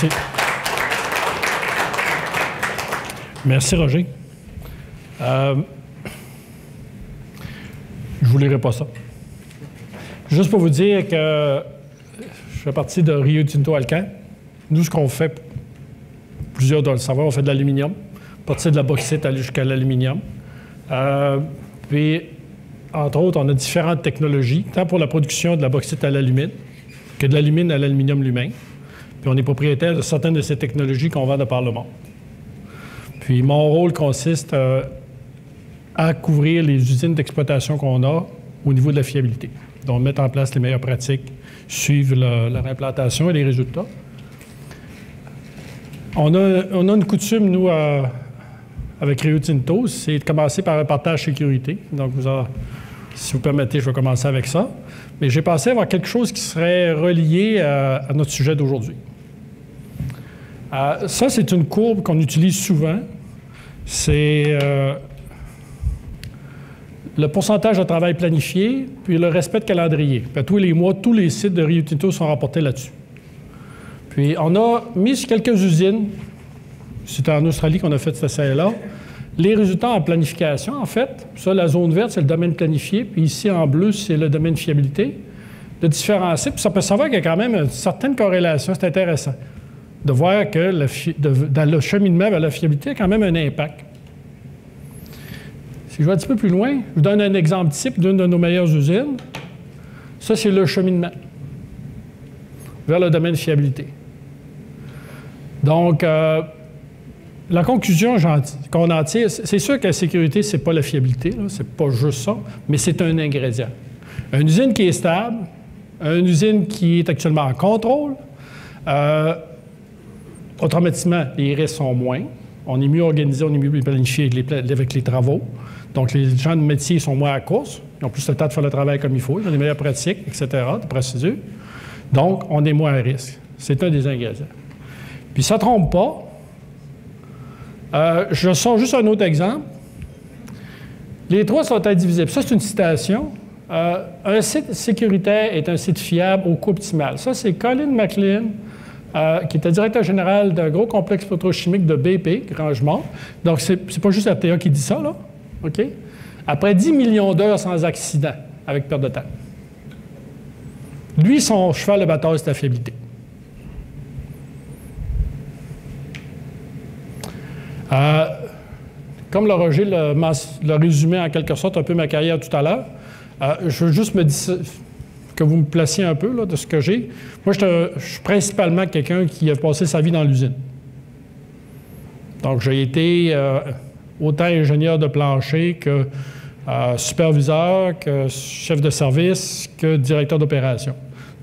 Merci. Merci, Roger. Je ne vous lirai pas ça. Juste pour vous dire que je fais partie de Rio Tinto Alcan. Nous, ce qu'on fait, plusieurs doivent le savoir, on fait de l'aluminium, partir de la bauxite aller jusqu'à l'aluminium. Puis, entre autres, on a différentes technologies, tant pour la production de la bauxite à l'alumine que de l'alumine à l'aluminium lui-même. Puis, on est propriétaire de certaines de ces technologies qu'on vend de par le monde. Puis, mon rôle consiste à couvrir les usines d'exploitation qu'on a au niveau de la fiabilité. Donc, mettre en place les meilleures pratiques, suivre leur implantation et les résultats. On a une coutume, nous, avec Rio Tinto, c'est de commencer par un partage sécurité. Donc, si vous permettez, je vais commencer avec ça. Mais j'ai pensé avoir quelque chose qui serait relié à notre sujet d'aujourd'hui. Ça, c'est une courbe qu'on utilise souvent. C'est le pourcentage de travail planifié, puis le respect de calendrier. Puis à tous les mois, tous les sites de Rio Tinto sont rapportés là-dessus. Puis on a mis sur quelques usines, c'était en Australie qu'on a fait cet essai-là, les résultats en planification, en fait. Ça, la zone verte, c'est le domaine planifié, puis ici, en bleu, c'est le domaine fiabilité. De différencier, puis ça peut savoir qu'il y a quand même une certaine corrélation, c'est intéressant, de voir que dans le cheminement vers la fiabilité, il y a quand même un impact. Si je vais un petit peu plus loin, je vous donne un exemple type d'une de nos meilleures usines. Ça, c'est le cheminement vers le domaine fiabilité. Donc, la conclusion qu'on en tire, c'est sûr que la sécurité, ce n'est pas la fiabilité, ce n'est pas juste ça, mais c'est un ingrédient. Une usine qui est stable, une usine qui est actuellement en contrôle, automatiquement, les risques sont moins. On est mieux organisé, on est mieux planifié avec les travaux. Donc, les gens de métier sont moins à la course. Ils ont plus le temps de faire le travail comme il faut. Ils ont les meilleures pratiques, etc., de procédures. Donc, on est moins à risque. C'est un des ingrédients. Puis, ça ne trompe pas. Je sors juste un autre exemple. Les trois sont indivisibles. Ça, c'est une citation. Un site sécuritaire est un site fiable au coût optimal. Ça, c'est Colin McLean, qui était directeur général d'un gros complexe pétrochimique de BP, Grangemont. Donc, c'est pas juste RTA qui dit ça, là. OK? Après 10 millions d'heures sans accident, avec perte de temps. Lui, son cheval de bataille, c'est la fiabilité. Comme le Roger l'a résumé en quelque sorte un peu ma carrière tout à l'heure, je veux juste que vous me placiez un peu là, de ce que j'ai. Moi, je suis principalement quelqu'un qui a passé sa vie dans l'usine. Donc, j'ai été autant ingénieur de plancher que superviseur, que chef de service, que directeur d'opération.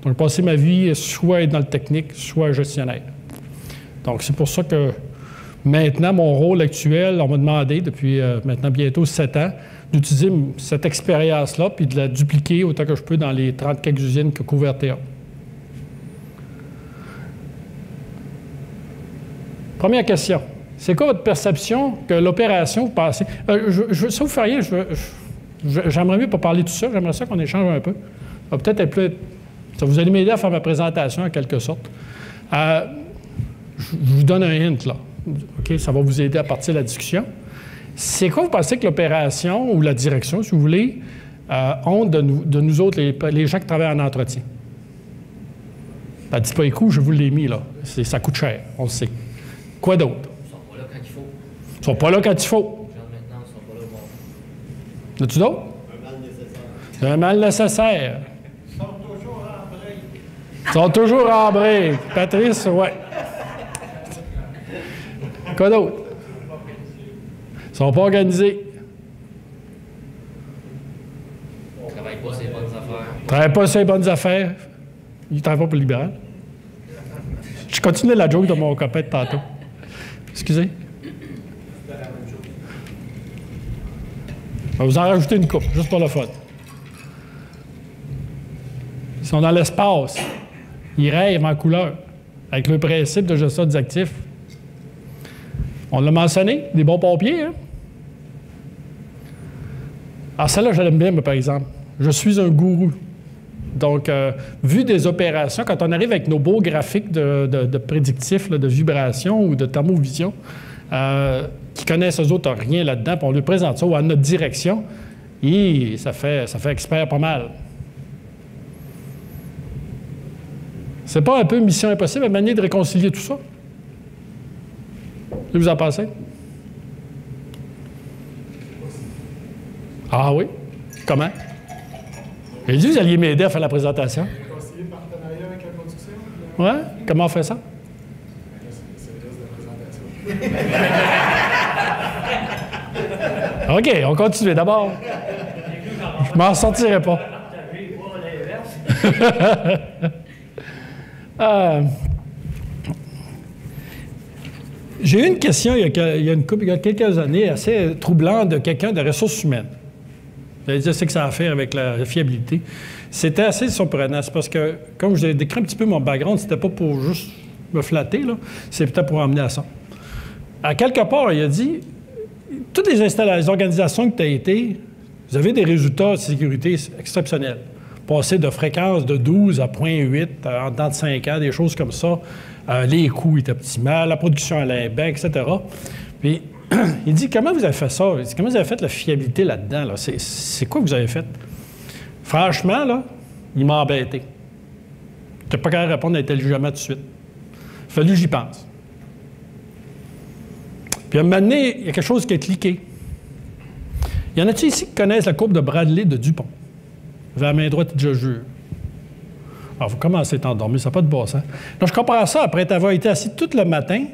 Donc, j'ai passé ma vie soit être dans le technique, soit gestionnaire. Donc, c'est pour ça que maintenant, mon rôle actuel, on m'a demandé depuis maintenant bientôt 7 ans, d'utiliser cette expérience-là puis de la dupliquer autant que je peux dans les 30 quelques usines que couvre RTA. Première question. C'est quoi votre perception que l'opération, vous passez? Ça vous fait rien, j'aimerais mieux pas parler de tout ça, j'aimerais ça qu'on échange un peu. Ça vous allez m'aider à faire ma présentation en quelque sorte. Je vous donne un hint, là. OK, ça va vous aider à partir de la discussion. C'est quoi vous pensez que l'opération ou la direction, si vous voulez, ont de nous autres, les gens qui travaillent en entretien? Ben, dites pas les coûts, je vous l'ai mis, là. Ça coûte cher, on le sait. Quoi d'autre? Ils sont pas là quand il faut. Ils sont pas là quand il faut. Genre maintenant, ils sont pas là au bon. As-tu d'autres? Un mal nécessaire. C'est un mal nécessaire. Ils sont toujours en break. Ils sont toujours en break. Patrice, ouais. Quoi d'autre? Ils ne sont pas organisés. Ils travaillent pas ces bonnes affaires. Ils ne travaillent pas sur les bonnes affaires. Ils ne travaillent pas pour le libéral. Je continue la joke de mon copain de tantôt. Excusez. Je vais vous en rajouter une coupe, juste pour le fun. Ils sont dans l'espace. Ils rêvent en couleur, avec le principe de gestion des actifs. On l'a mentionné, des bons pompiers, hein? Alors, celle-là, je l'aime bien, moi, par exemple. Je suis un gourou. Donc, vu des opérations, quand on arrive avec nos beaux graphiques de prédictifs, là, de vibration ou de thermovision, qui connaissent eux autres rien là-dedans, puis on lui présente ça ou à notre direction, et ça fait expert pas mal. C'est pas un peu mission impossible à manier de réconcilier tout ça? Qu'est-ce que vous en pensez? Ah oui? Comment? J'ai dit, vous alliez m'aider à faire la présentation. Réconcilier le partenariat avec la production? Ouais? Comment on fait ça? C'est le reste de la présentation. OK, on continue. D'abord, je m'en sortirai pas. J'ai eu une question il y a quelques années assez troublante de quelqu'un de ressources humaines. Je sais que ça a à faire avec la fiabilité. C'était assez surprenant. C'est parce que, comme je vous ai décrit un petit peu mon background, c'était pas pour juste me flatter, là. C'est peut-être pour emmener à ça. À quelque part, il a dit, toutes les organisations que tu as été, vous avez des résultats de sécurité exceptionnels. Passer de fréquence de 12 à 0.8 en temps de 5 ans, des choses comme ça. Les coûts étaient optimales, la production allait bien, etc. Puis, il dit, comment vous avez fait ça? Il dit, comment vous avez fait la fiabilité là-dedans? Là? C'est quoi que vous avez fait? Franchement, là, il m'a embêté. Je n'étais pas capable de répondre intelligemment tout de suite. Il a fallu que j'y pense. Puis, à un moment donné, il y a quelque chose qui a cliqué. Y en a-t-il ici qui connaissent la courbe de Bradley de Dupont? Vous avez la main droite, je jure. Alors, vous commencez à être endormi, ça n'a pas de bon sens. Donc, je compare ça après avoir été assis tout le matin,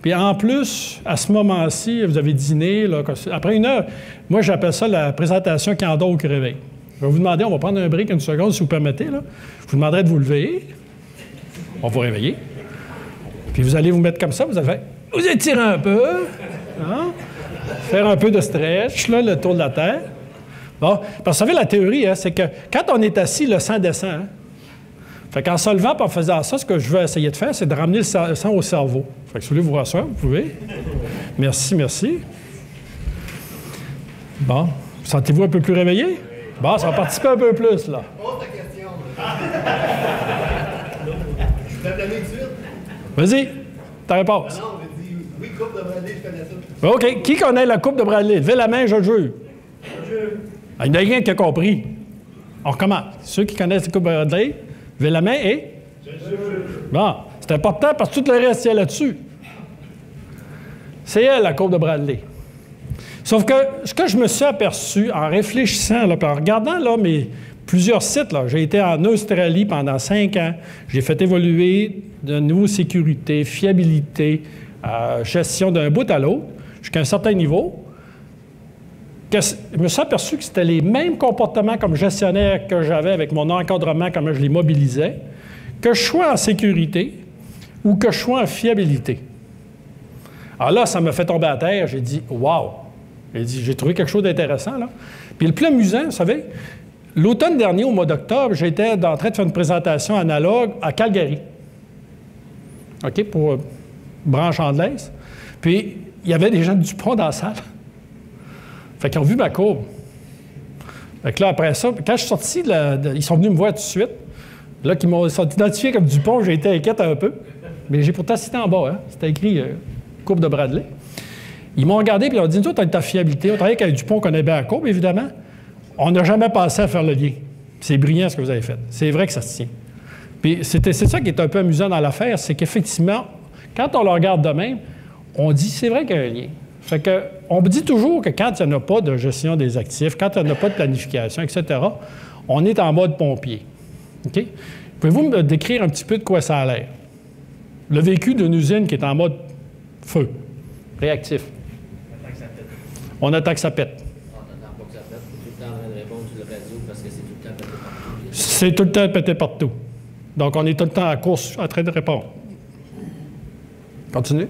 puis en plus, à ce moment-ci, vous avez dîné, là, après 1 heure, moi, j'appelle ça la présentation qui endort ou qui réveille. Je vais vous demander, on va prendre un break une seconde, si vous permettez, là. Je vous demanderai de vous lever. On va vous réveiller. Puis vous allez vous mettre comme ça, vous étirez un peu, hein? Faire un peu de stretch, là, le tour de la terre. Bon, parce que vous savez, la théorie, hein, c'est que quand on est assis, le sang descend. Hein? Fait qu'en se levant et en faisant ça, ce que je veux essayer de faire, c'est de ramener le sang au cerveau. Fait que si vous voulez vous rasseoir, vous pouvez. Merci, merci. Bon, sentez-vous un peu plus réveillé? Bon, ça va participer un peu plus, là. Pose ta question. Je vais te donner tout de suite. Vas-y, ta réponse. Non, on dit oui, coupe de Bradley, je connais ça. OK. Qui connaît la coupe de Bradley? Levez la main, je le jure. Ah, il n'y en a rien qui a compris. On recommence. Ceux qui connaissent la coupe de Bradley, levez la main et... Bon, c'est important parce que tout le reste, c'est là-dessus. C'est elle, la courbe de Bradley. Sauf que ce que je me suis aperçu en réfléchissant, là, puis en regardant là, plusieurs sites, là, j'ai été en Australie pendant 5 ans, j'ai fait évoluer de niveau sécurité, fiabilité, gestion d'un bout à l'autre, jusqu'à un certain niveau. Je me suis aperçu que c'était les mêmes comportements comme gestionnaire que j'avais avec mon encadrement, comment je les mobilisais, que je sois en sécurité ou que je sois en fiabilité. Alors là, ça m'a fait tomber à terre. J'ai dit « Wow! » J'ai trouvé quelque chose d'intéressant, là. Puis le plus amusant, vous savez, l'automne dernier, au mois d'octobre, j'étais en train de faire une présentation analogue à Calgary. OK? Pour branche anglaise. Puis, il y avait des gens de Dupont dans la salle. Fait qu'ils ont vu ma courbe. Fait que là, après ça, quand je suis sorti, ils sont venus me voir tout de suite. Là, ils m'ont identifié comme Dupont, j'ai été inquiète un peu. Mais j'ai pourtant cité en bas, hein? C'était écrit courbe de Bradley. Ils m'ont regardé et ils ont dit, nous autres, on est en fiabilité. On travaille avec Dupont, on connaît bien la courbe, évidemment. On n'a jamais pensé à faire le lien. C'est brillant ce que vous avez fait. C'est vrai que ça se tient. Puis c'est ça qui est un peu amusant dans l'affaire, c'est qu'effectivement, quand on le regarde de même, on dit, c'est vrai qu'il y a un lien. Fait que, on me dit toujours que quand il n'y en a pas de gestion des actifs, quand il n'y en a pas de planification, etc., on est en mode pompier. OK? Pouvez-vous me décrire un petit peu de quoi ça a l'air? Le vécu d'une usine qui est en mode feu, réactif. On attend que ça pète. On n'attend pas que ça pète. Tout le temps en train de répondre sur le radio parce que c'est tout le temps pété partout. C'est tout le temps pété partout. Donc, on est tout le temps en course en train de répondre. Continue.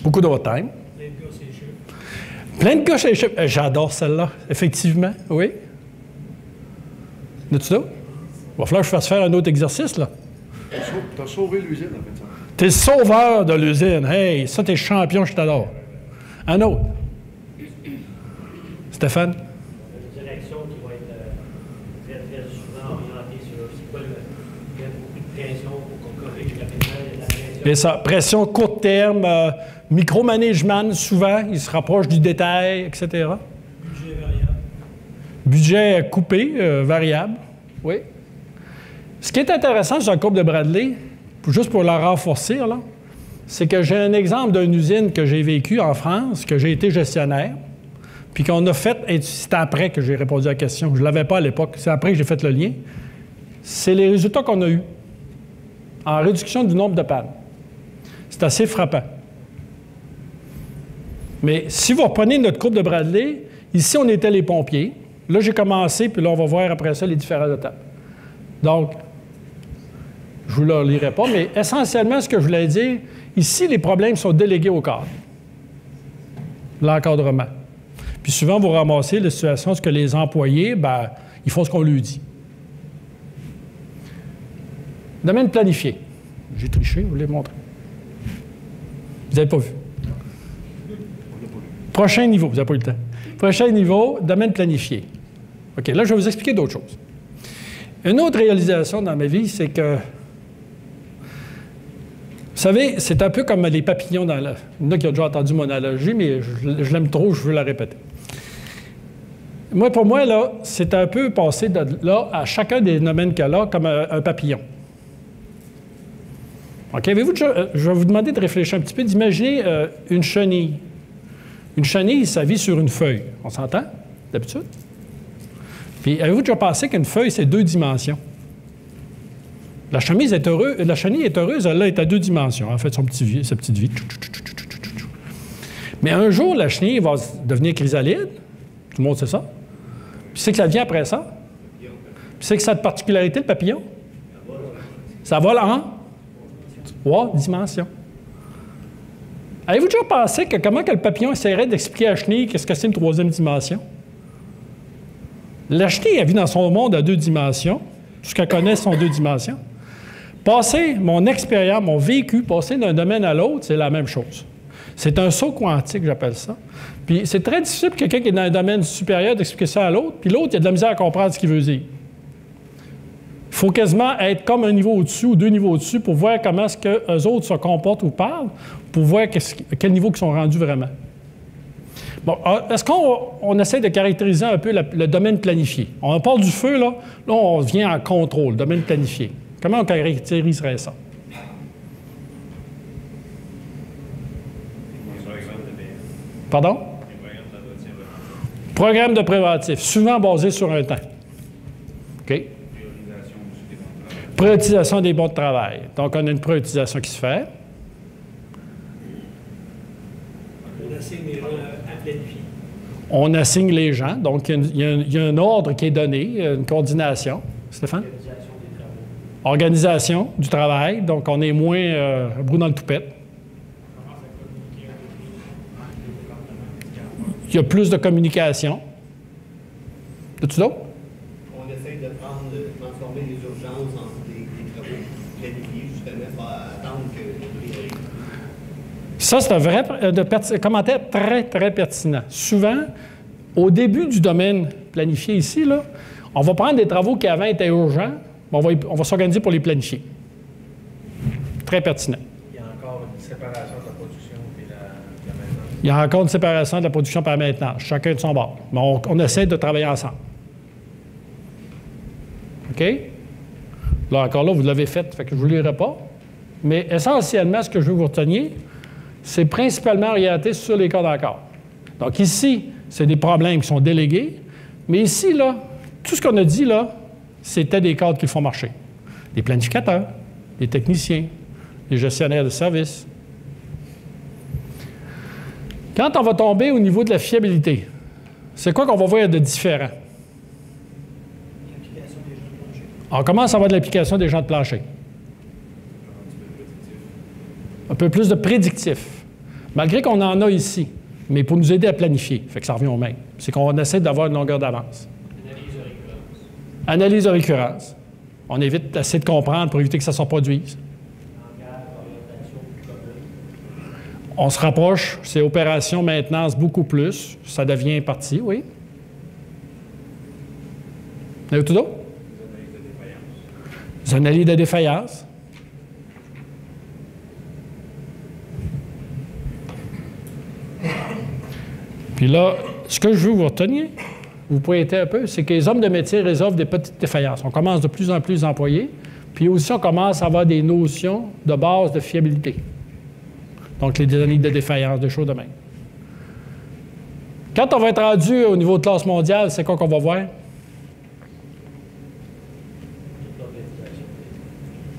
Beaucoup d'overtime. Plein de gars chez chiffres. J'adore celle-là, effectivement. Oui. N'as-tu d'autres? Il va falloir que je fasse faire un autre exercice, là. T'as sauvé l'usine, en fait. T'es le sauveur de l'usine. Hey, ça, t'es champion, je t'adore. Un autre. Stéphane? Une direction qui va être très, très souvent Et ça, pression court terme, micromanagement, souvent, il se rapproche du détail, etc. Budget variable. Budget coupé, variable, oui. Ce qui est intéressant sur la courbe de Bradley, juste pour la renforcer, là, c'est que j'ai un exemple d'une usine que j'ai vécue en France, que j'ai été gestionnaire, puis qu'on a fait, et c'est après que j'ai répondu à la question, je ne l'avais pas à l'époque, c'est après que j'ai fait le lien, c'est les résultats qu'on a eus en réduction du nombre de pannes. C'est assez frappant. Mais si vous reprenez notre courbe de Bradley, ici, on était les pompiers. Là, j'ai commencé, puis là, on va voir après ça les différentes étapes. Donc, je ne vous le lirai pas, mais essentiellement, ce que je voulais dire, ici, les problèmes sont délégués au cadre. L'encadrement. Puis souvent, vous ramassez la situation où les employés, bien, ils font ce qu'on lui dit. Domaine planifié. J'ai triché, je vous l'ai montré. Vous n'avez pas vu. Prochain niveau, vous n'avez pas eu le temps. Prochain niveau, domaine planifié. OK, là, je vais vous expliquer d'autres choses. Une autre réalisation dans ma vie, c'est que, vous savez, c'est un peu comme les papillons dans la... Il y en a qui ont déjà entendu mon analogie, mais je l'aime trop, je veux la répéter. Pour moi, là, c'est un peu passé de là à chacun des domaines qu'il y a là comme un papillon. OK, avez-vous déjà, je vais vous demander de réfléchir un petit peu, d'imaginer une chenille. Une chenille, ça vit sur une feuille. On s'entend, d'habitude? Puis, avez-vous déjà pensé qu'une feuille, c'est 2 dimensions? La chenille est heureuse, elle est à 2 dimensions. En fait, sa petite vie. Mais un jour, la chenille va devenir chrysalide. Tout le monde sait ça. Puis, c'est que ça vient après ça. Puis, c'est que ça a de particularité, le papillon. Ça vole en 3 dimensions. Avez-vous déjà pensé que comment que le papillon essaierait d'expliquer à la chenille qu'est-ce que c'est une 3e dimension? La chenille, elle vit dans son monde à 2 dimensions. Tout ce qu'elle connaît sont 2 dimensions. Passer mon expérience, mon vécu, passer d'un domaine à l'autre, c'est la même chose. C'est un saut quantique, j'appelle ça. Puis c'est très difficile pour quelqu'un qui est dans un domaine supérieur d'expliquer ça à l'autre, puis l'autre, il a de la misère à comprendre ce qu'il veut dire. Il faut quasiment être comme un niveau au-dessus ou 2 niveaux au-dessus pour voir comment est-ce qu'eux autres se comportent ou parlent, pour voir quel niveau ils sont rendus vraiment. Bon, est-ce qu'on essaie de caractériser un peu le domaine planifié? On parle du feu, là on vient en contrôle, domaine planifié. Comment on caractériserait ça? Pardon? Programme de préventif, souvent basé sur un temps. OK? Prioritisation des bons de travail. Donc, on a une prioritisation qui se fait. On assigne les gens à planifier. On assigne les gens. Donc, il y a un ordre qui est donné, une coordination. Stéphane? Organisation du travail. Donc, on est moins brou dans le toupette. Il y a plus de communication. As-tu d'autres? On essaie de transformer les urgences en des travaux planifiés, justement, pour attendre que les priorités. Ça, c'est un vrai commentaire très, très pertinent. Souvent, au début du domaine planifié ici, là, on va prendre des travaux qui avant étaient urgents, mais on va s'organiser pour les planifier. Très pertinent. Il y a encore une séparation de la production et la maintenance. Il y a encore une séparation de la production par la maintenance, chacun de son bord. Mais on essaie de travailler ensemble. OK? Là, encore là, vous l'avez fait, fait que je ne vous lirai pas. Mais essentiellement, ce que je veux que vous reteniez, c'est principalement orienté sur les cas d'accord. Donc ici, c'est des problèmes qui sont délégués. Mais ici, là, tout ce qu'on a dit, là, c'était des cadres qui le font marcher. Les planificateurs, les techniciens, les gestionnaires de services. Quand on va tomber au niveau de la fiabilité, c'est quoi qu'on va voir de différent? L'application des gens de plancher. On commence à avoir de l'application des gens de plancher. Un peu plus de prédictif. Malgré qu'on en a ici, mais pour nous aider à planifier. Fait que ça revient au même. C'est qu'on essaie d'avoir une longueur d'avance. Analyse de récurrence. Analyse de récurrence. On évite d'essayer de comprendre pour éviter que ça se reproduise. Langage, orientation, commune. On se rapproche, c'est opération, maintenance, beaucoup plus. Ça devient partie, oui. Vous avez tout d'autre? Les analyses de défaillance. Puis là, ce que je veux vous retenir, vous pointez un peu, c'est que les hommes de métier résolvent des petites défaillances. On commence de plus en plus à employer, puis aussi on commence à avoir des notions de base de fiabilité. Donc les données de défaillance, des choses de même. Quand on va être rendu au niveau de classe mondiale, c'est quoi qu'on va voir?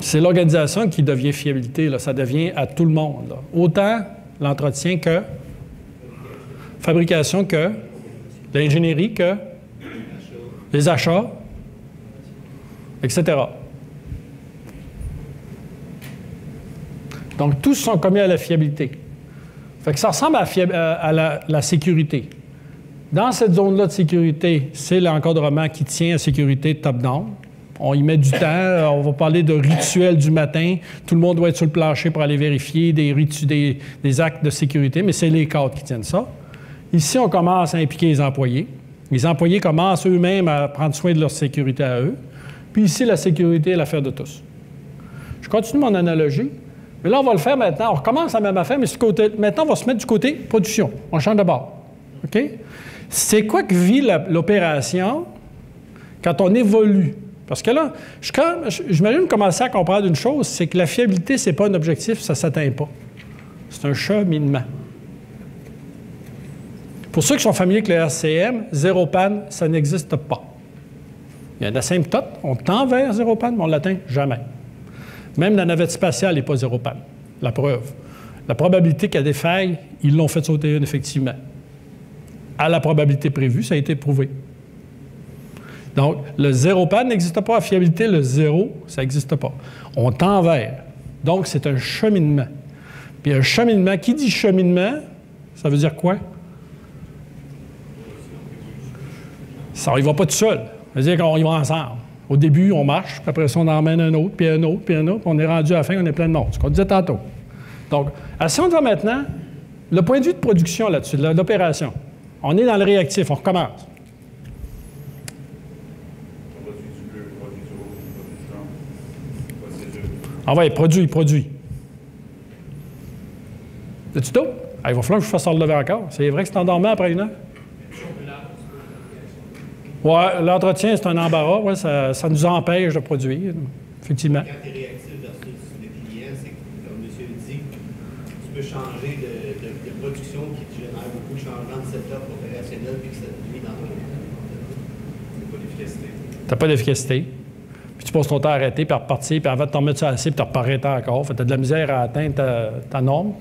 C'est l'organisation qui devient fiabilité. Là. Ça devient à tout le monde. Là. Autant l'entretien que fabrication que l'ingénierie que les achats, etc. Donc, tous sont commis à la fiabilité. Fait que ça ressemble à la sécurité. Dans cette zone-là de sécurité, c'est l'encadrement qui tient à la sécurité top-down. On y met du temps. On va parler de rituels du matin. Tout le monde doit être sur le plancher pour aller vérifier des actes de sécurité, mais c'est les cadres qui tiennent ça. Ici, on commence à impliquer les employés. Les employés commencent eux-mêmes à prendre soin de leur sécurité à eux. Puis ici, la sécurité est l'affaire de tous. Je continue mon analogie. Mais là, on va le faire maintenant. On recommence la même affaire, mais maintenant, on va se mettre du côté production. On change de bord. OK? C'est quoi que vit l'opération quand on évolue? Parce que là, j'imagine commencer à comprendre une chose, c'est que la fiabilité, ce n'est pas un objectif, ça ne s'atteint pas. C'est un cheminement. Pour ceux qui sont familiers avec le RCM, zéro panne, ça n'existe pas. Il y a une asymptote, on tend vers zéro panne, mais on ne l'atteint jamais. Même la navette spatiale n'est pas zéro panne. La preuve. La probabilité qu'il y a des failles, ils l'ont fait sauter une, effectivement. À la probabilité prévue, ça a été prouvé. Donc, le zéro panne n'existe pas. La fiabilité, le zéro, ça n'existe pas. On tend vers. Donc, c'est un cheminement. Puis un cheminement, qui dit cheminement, ça veut dire quoi? Ça, il ne va pas tout seul. Ça veut dire qu'on y va ensemble. Au début, on marche, puis après ça, on en emmène un autre, puis un autre, puis un autre, puis on est rendu à la fin, on est plein de monde. Ce qu'on disait tantôt. Donc, si on va maintenant, le point de vue de production là-dessus, de l'opération, on est dans le réactif, on recommence. Ah ouais, produit. As-tu d'autres? Ah, il va falloir que je fasse ça lever encore. C'est vrai que c'est endormant après une heure? Oui, l'entretien, c'est un embarras. Ouais, ça nous empêche de produire, effectivement. Quand tu es réactif versus le client, c'est comme monsieur le dit, tu peux changer de production qui te génère beaucoup de changements de setup opérationnel puis que ça te met dans ton... Tu n'as pas d'efficacité. Tu n'as pas d'efficacité. Puis tu passes ton temps à arrêter, puis à repartir, puis avant de t'en mettre sur la cible, puis tu repars encore. Fait que tu as de la misère à atteindre ta norme.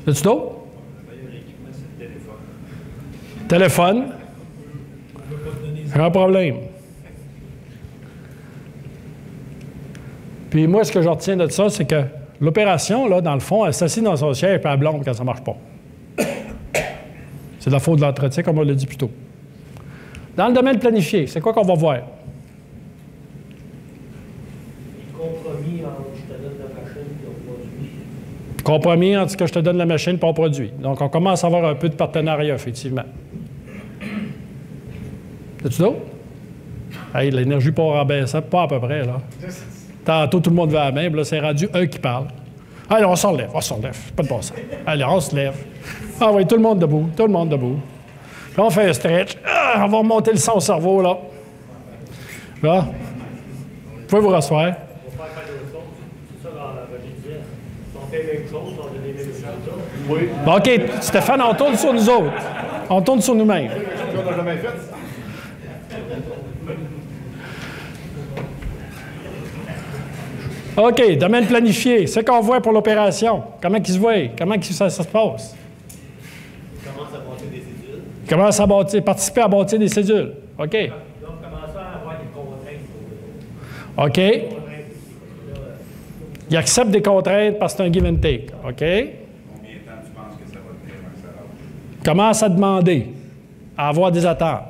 As-tu d'autres? L'équipement, c'est le téléphone. Téléphone. Un problème. Puis moi, ce que je retiens de ça, c'est que l'opération, là, dans le fond, elle s'assied dans son siège et elle blâme quand ça ne marche pas. C'est de la faute de l'entretien, comme on l'a dit plus tôt. Dans le domaine planifié, c'est quoi qu'on va voir? Compromis entre je te donne la machine et le produit. Compromis entre ce que je te donne la machine et le produit. Donc, on commence à avoir un peu de partenariat, effectivement. As-tu d'autres? Hey, l'énergie part en baissant, pas à peu près, là. Tantôt, tout le monde va à la main, puis là, c'est rendu un qui parle. Allez, on s'en lève. Pas de bon sens. Allez, on se lève. Ah oui, tout le monde debout. Puis on fait un stretch. Ah, on va remonter le sang au cerveau, là. Là. Vous pouvez vous rasseoir. On va faire d'autres choses. C'est ça, je disais. On fait la même chose, on donne les mêmes résultats. Oui. Bon, OK, Stéphane, on tourne sur nous autres. On tourne sur nous-mêmes. On n'a jamais fait. OK, domaine planifié. C'est qu'on voit pour l'opération. Comment il se voit? Comment ça se passe? Commence à bâtir des cédules. Commence à participer à bâtir des cédules. OK. Donc, commençons à avoir des contraintes. OK. Il accepte des contraintes parce que c'est un give and take. OK. Combien de temps tu penses que ça va tenir avant que ça lâche? Commence à demander, à avoir des attentes.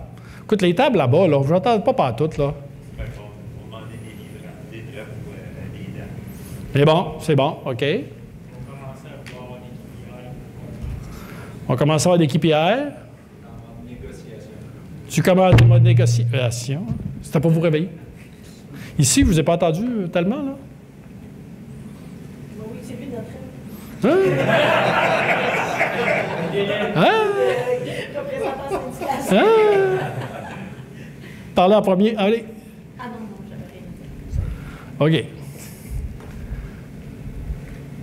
Écoute, les tables là-bas, là, je n'entends pas partout, là. On demande des livrants, des traites ou des dents. C'est bon, OK. On commence à avoir des KPI. Tu commences en mode négociation. C'était pour vous réveiller. Ici, je ne vous ai pas entendu tellement, là. Oui, c'est lui notre Hein? Hein? Représentant syndical. Hein? Parlez en premier. Allez. Ah non, j'avais rien dit. OK.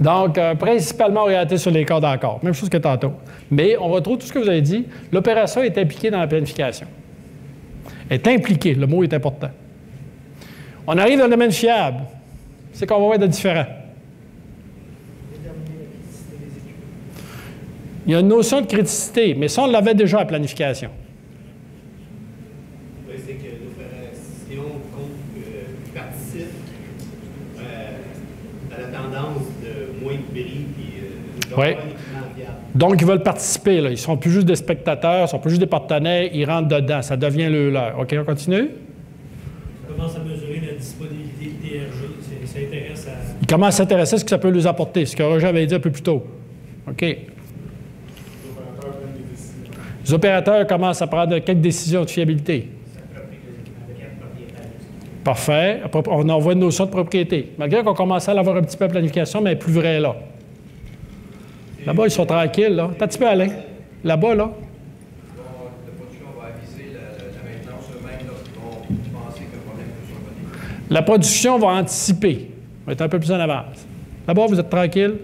Donc, principalement orienté sur les corps d'accord. Même chose que tantôt. Mais on retrouve tout ce que vous avez dit. L'opération est impliquée dans la planification. Elle est impliquée. Le mot est important. On arrive dans le domaine fiable. C'est qu'on va voir de différent. Il y a une notion de criticité, mais ça, on l'avait déjà à planification. Oui, c'est que l'opération participe à la tendance de moins de bris et Oui. Donc, ils veulent participer. Là. Ils ne sont plus juste des spectateurs, ils ne sont plus juste des partenaires, ils rentrent dedans. Ça devient le leur. OK, on continue? On commence à mesurer la disponibilité de TRG. Ça intéresse à... Ils commencent à s'intéresser à ce que ça peut leur apporter, ce que Roger avait dit un peu plus tôt. OK. Les opérateurs commencent à prendre quelques décisions de fiabilité. Parfait. On envoie une notion de propriété. Malgré qu'on commence à l'avoir un petit peu à planification, mais elle est plus vraie là. Là-bas, ils sont tranquilles, là. T'as un petit peu, Alain. Là-bas, là. La production va aviser la maintenance eux-mêmes qui vont penser que le problème peut survenir. La production va anticiper. On va être un peu plus en avance. Là-bas, vous êtes tranquille.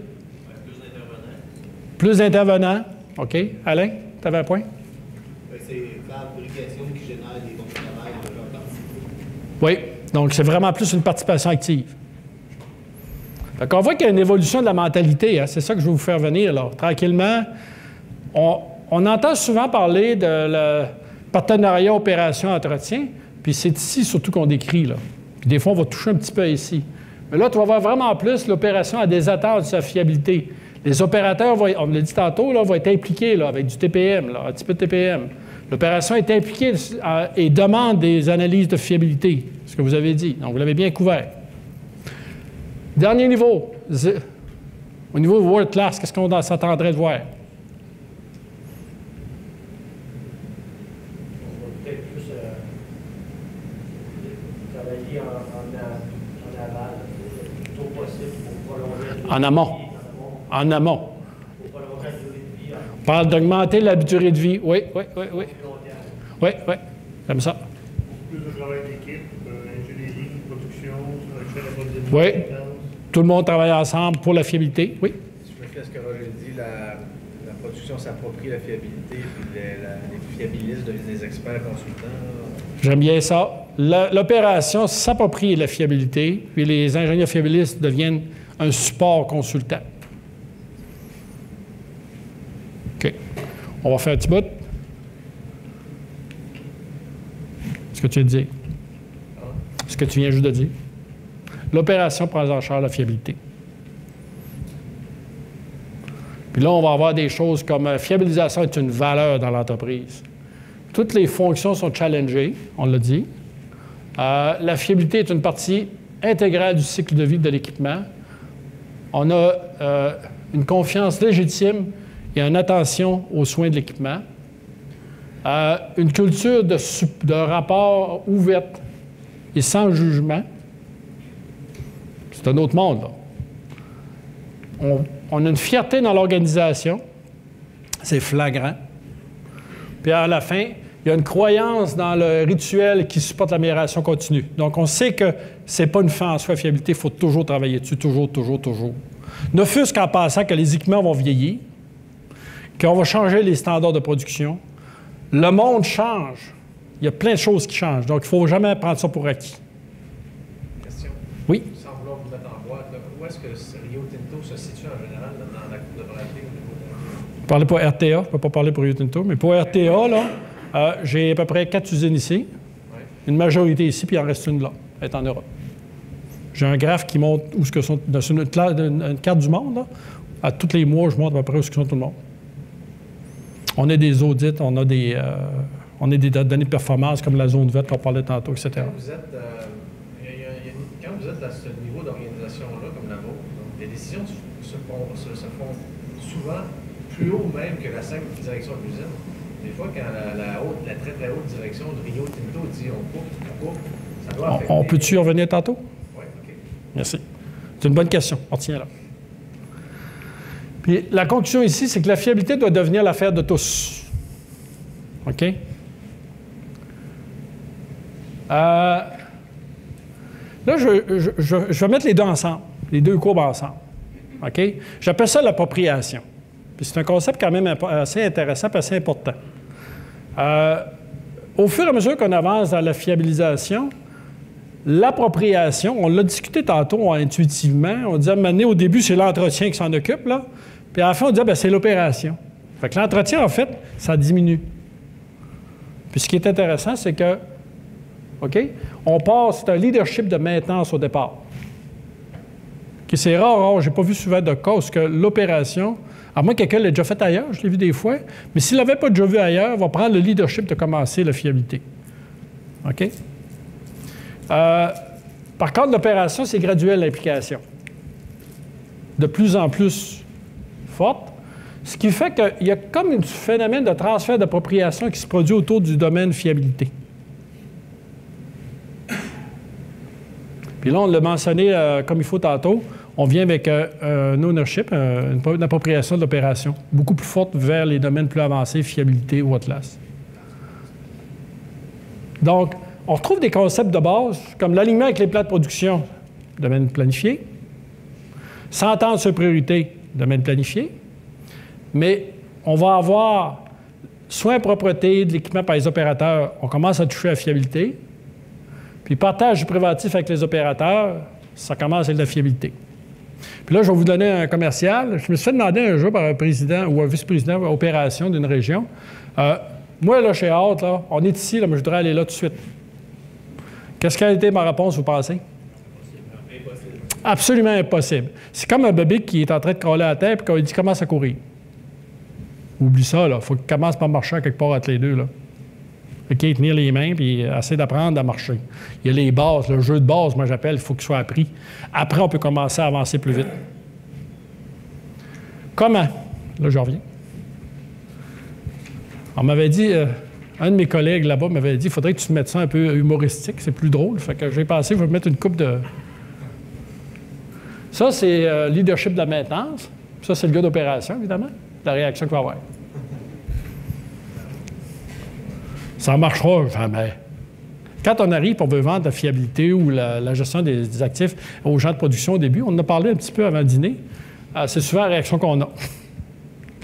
Plus d'intervenants. OK. Alain, tu avais un point? C'est la fabrication qui génère des bons travail en leur partie. Oui. Donc, c'est vraiment plus une participation active. Fait qu'on voit qu'il y a une évolution de la mentalité. Hein? C'est ça que je vais vous faire venir, là. Tranquillement. On entend souvent parler de le partenariat opération-entretien, puis c'est ici surtout qu'on décrit, là. Puis des fois, on va toucher un petit peu ici. Mais là, tu vas voir vraiment plus l'opération à des attentes de sa fiabilité. Les opérateurs, on l'a dit tantôt, là, vont être impliqués là, avec du TPM, là, un petit peu de TPM. L'opération est impliquée et demande des analyses de fiabilité, ce que vous avez dit. Donc, vous l'avez bien couvert. Dernier niveau, au niveau World Class, qu'est-ce qu'on s'attendrait de voir? On va peut-être plus travailler en aval, le plus tôt possible pour prolonger. En amont. En amont. Pour prolonger la durée de vie. On parle d'augmenter la durée de vie. Oui, oui, oui, oui. Oui, oui. Comme ça. Plus de travail d'équipe, ingénierie, production, sur Oui. Tout le monde travaille ensemble pour la fiabilité. Oui. Si je me fie à ce que Roger dit, la production s'approprie la fiabilité, puis les fiabilistes deviennent des experts consultants. J'aime bien ça. L'opération s'approprie la fiabilité, puis les ingénieurs fiabilistes deviennent un support consultant. OK. On va faire un petit bout. Ce que tu viens de dire. Ce que tu viens juste de dire. L'opération prend en charge la fiabilité. Puis là, on va avoir des choses comme fiabilisation est une valeur dans l'entreprise. Toutes les fonctions sont challengées, on l'a dit. La fiabilité est une partie intégrale du cycle de vie de l'équipement. On a une confiance légitime et une attention aux soins de l'équipement. Une culture de rapport ouverte et sans jugement. C'est un autre monde, là. On a une fierté dans l'organisation. C'est flagrant. Puis à la fin, il y a une croyance dans le rituel qui supporte l'amélioration continue. Donc, on sait que ce n'est pas une fin en soi, fiabilité. Il faut toujours travailler dessus, toujours, toujours, toujours. Ne fût-ce qu'en pensant que les équipements vont vieillir, qu'on va changer les standards de production. Le monde change. Il y a plein de choses qui changent. Donc, il ne faut jamais prendre ça pour acquis. Question. Oui. Sans vouloir vous mettre en boîte, là, où est-ce que Rio Tinto se situe en général dans la cour de pratique au niveau de... Je ne parlais pas RTA, je ne peux pas parler pour Rio Tinto, mais pour RTA, là, j'ai à peu près 4 usines ici, une majorité ici, puis il en reste une là, elle est en Europe. J'ai un graphe qui montre où ce que sont, dans une carte du monde, là, à tous les mois, je montre à peu près où ce que sont tout le monde. On a des audits, on a des données de performance comme la zone verte qu'on parlait tantôt, etc. Quand vous êtes, quand vous êtes à ce niveau d'organisation-là, comme la vôtre, les décisions se font souvent plus haut même que la simple direction de l'usine. Des fois, quand la très très haute direction de Rio Tinto dit on coupe, ça doit affecter... On peut-tu y revenir tantôt? Oui, OK. Merci. C'est une bonne question. On tient là. Puis la conclusion ici, c'est que la fiabilité doit devenir l'affaire de tous. OK? Là, je vais mettre les deux ensemble, les deux courbes ensemble. OK? J'appelle ça l'appropriation. Puis c'est un concept quand même assez intéressant et assez important. Au fur et à mesure qu'on avance dans la fiabilisation, l'appropriation, on l'a discuté tantôt intuitivement, on dit à un moment donné, au début, c'est l'entretien qui s'en occupe, là. Puis à la fin, on dit, bien, c'est l'opération. Fait que l'entretien, en fait, ça diminue. Puis ce qui est intéressant, c'est que, OK, on passe, c'est un leadership de maintenance au départ. Okay, c'est rare, je n'ai pas vu souvent de cas où que l'opération, à moins que quelqu'un l'ait déjà fait ailleurs, je l'ai vu des fois, mais s'il ne l'avait pas déjà vu ailleurs, il va prendre le leadership de commencer la fiabilité. OK? Par contre, l'opération, c'est graduel, l'implication. De plus en plus forte. Ce qui fait qu'il y a comme un phénomène de transfert d'appropriation qui se produit autour du domaine fiabilité. Puis là, on l'a mentionné comme il faut tantôt, on vient avec un ownership, une appropriation de l'opération, beaucoup plus forte vers les domaines plus avancés, fiabilité ou Atlas. Donc, on retrouve des concepts de base, comme l'alignement avec les plans de production, domaine planifié, s'entendre sur priorité, domaine planifié, mais on va avoir soins propreté de l'équipement par les opérateurs, on commence à toucher à la fiabilité, puis partage du préventif avec les opérateurs, ça commence avec la fiabilité. Puis là, je vais vous donner un commercial. Je me suis fait demander un jour par un président ou un vice-président opération d'une région, moi, là, chez Hâte, là, on est ici, là, mais je voudrais aller là tout de suite. Qu'est-ce qu'a été ma réponse, vous pensez? Impossible. Absolument impossible. C'est comme un bébé qui est en train de crawler à la terre, puis quand il dit « commence à courir ». Oublie ça, là. Il faut qu'il commence par marcher à quelque part entre les deux, là. OK, tenir les mains, puis essayer d'apprendre à marcher. Il y a les bases, le jeu de base, moi j'appelle, il faut qu'il soit appris. Après, on peut commencer à avancer plus vite. Comment? Là, je reviens. On m'avait dit, un de mes collègues là-bas m'avait dit, il faudrait que tu mettes ça un peu humoristique, c'est plus drôle. Fait que j'ai pensé, je vais mettre une coupe de... Ça, c'est leadership de la maintenance. Ça, c'est le gars d'opération, évidemment. La réaction qu'il va avoir. Ça ne marchera jamais. Quand on arrive, on veut vendre la fiabilité ou la gestion des actifs aux gens de production au début, on en a parlé un petit peu avant le dîner, c'est souvent la réaction qu'on a.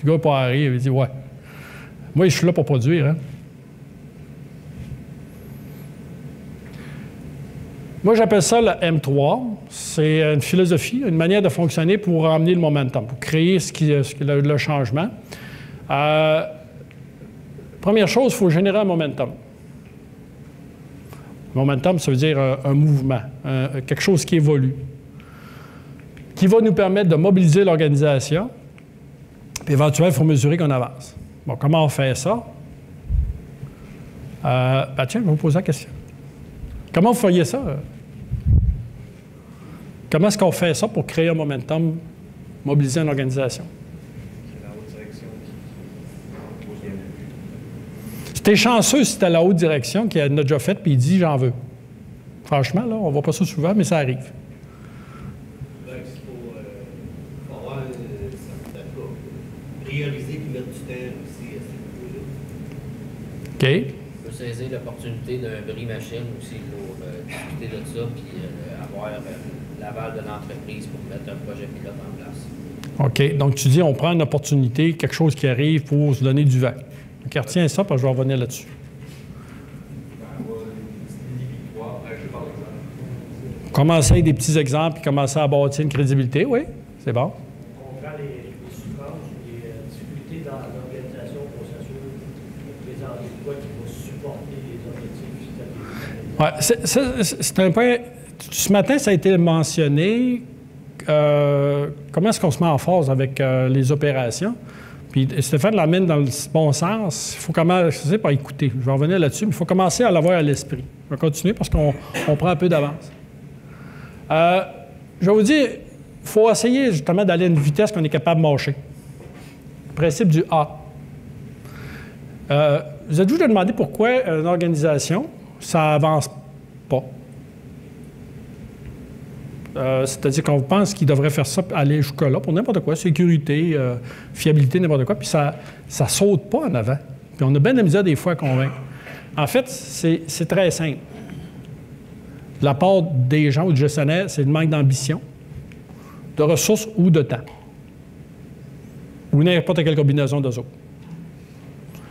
Le gars peut arriver et dit « Ouais, moi, je suis là pour produire. Hein. » Moi, j'appelle ça le M3. C'est une philosophie, une manière de fonctionner pour emmener le momentum, pour créer le changement. Première chose, il faut générer un momentum. Momentum, ça veut dire un mouvement, quelque chose qui évolue, qui va nous permettre de mobiliser l'organisation. Puis éventuellement, il faut mesurer qu'on avance. Bon, comment on fait ça? Tiens, je vais vous poser la question. Comment vous feriez ça? Comment est-ce qu'on fait ça pour créer un momentum, mobiliser une organisation? T'es chanceux si t'as la haute direction qui en a déjà fait puis il dit « j'en veux ». Franchement, là, on ne voit pas ça souvent, mais ça arrive. Il faut avoir prioriser et mettre du temps aussi à ce niveau-là. OK. On peut saisir l'opportunité d'un bris machine aussi pour discuter de ça puis avoir l'aval de l'entreprise pour mettre un projet pilote en place. OK. Donc, tu dis on prend une opportunité, quelque chose qui arrive pour se donner du vent. OK, retiens ça, parce que je vais revenir là-dessus. Commencer avec des petits exemples, puis commencer à bâtir une crédibilité, oui, c'est bon. On prend les souffrances ou les difficultés dans l'organisation pour s'assurer de présenter quoi qui va supporter les objectifs. Oui, c'est un point. Ce matin, ça a été mentionné. Comment est-ce qu'on se met en phase avec les opérations? Puis Stéphane l'amène dans le bon sens. Il faut commencer par écouter. Je vais revenir là-dessus, mais il faut commencer à l'avoir à l'esprit. Je vais continuer parce qu'on prend un peu d'avance. Je vais vous dire, il faut essayer justement d'aller à une vitesse qu'on est capable de marcher. Le principe du A. Vous êtes-vous déjà demandé pourquoi une organisation, ça n'avance pas? C'est-à-dire qu'on pense qu'ils devraient faire ça, aller jusque-là pour n'importe quoi, sécurité, fiabilité, n'importe quoi, puis ça ne saute pas en avant. Puis on a bien de la misère des fois à convaincre. En fait, c'est très simple. De la part des gens ou du gestionnaire, c'est le manque d'ambition, de ressources ou de temps. Ou n'importe quelle combinaison d'eux autres.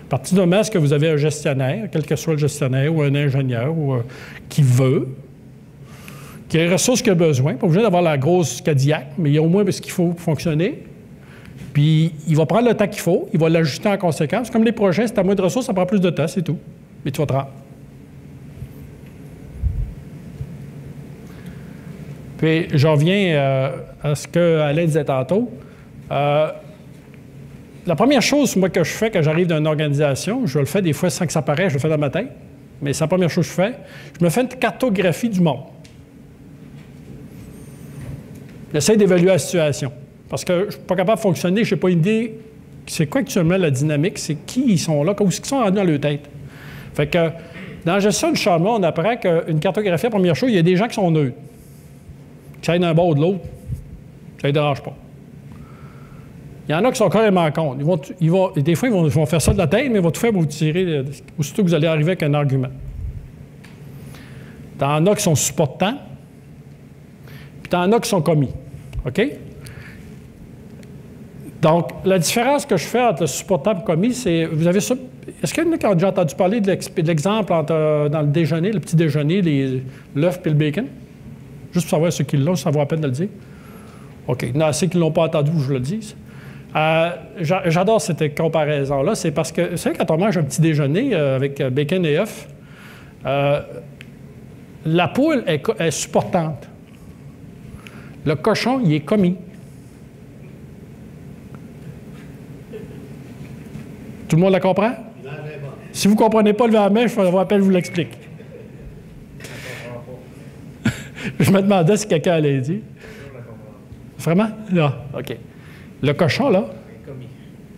À partir du moment où vous avez un gestionnaire, quel que soit le gestionnaire ou un ingénieur qui veut, qui a les ressources qu'il a besoin, pas obligé d'avoir la grosse Cadillac, mais il y a au moins ce qu'il faut pour fonctionner. Puis il va prendre le temps qu'il faut, il va l'ajuster en conséquence. Comme les projets, si tu as moins de ressources, ça prend plus de temps, c'est tout. Mais tu vas te rendre. Puis je reviens à ce qu'Alain disait tantôt. La première chose, moi, que je fais quand j'arrive dans une organisation, je le fais des fois sans que ça paraisse, je le fais dans ma tête, mais c'est la première chose que je fais, je me fais une cartographie du monde. J'essaie d'évaluer la situation. Parce que je ne suis pas capable de fonctionner, je n'ai pas une idée c'est quoi actuellement la dynamique, c'est qui ils sont là, où est-ce qu'ils sont rendus dans leur tête. Fait que dans la gestion du changement, on apprend qu'une cartographie, la première chose, il y a des gens qui sont neutres, qui aillent d'un bord ou de l'autre, ça ne les dérange pas. Il y en a qui sont carrément contre. Des fois, ils vont faire ça de la tête, mais ils vont tout faire pour vous tirer, aussitôt que vous allez arriver avec un argument. Il y en a qui sont supportants, puis il y en a qui sont commis. OK? Donc, la différence que je fais entre le supportant et le commis, c'est, vous avez ça. Est-ce qu'il y en a qui ont déjà entendu parler de l'exemple dans le déjeuner, le petit déjeuner, l'œuf et le bacon? Juste pour savoir ceux qui l'ont, ça vaut la peine de le dire. OK. Il y en a ceux qui ne l'ont pas entendu, je le dise. J'adore cette comparaison-là. C'est parce que, vous savez, quand on mange un petit déjeuner avec bacon et œufs, la poule est supportante. Le cochon, il est commis. Tout le monde la comprend? Si vous ne comprenez pas, levez la main, je vous rappelle, je vous l'explique. Je me demandais si quelqu'un allait dire. Vraiment? Non. OK. Le cochon, là,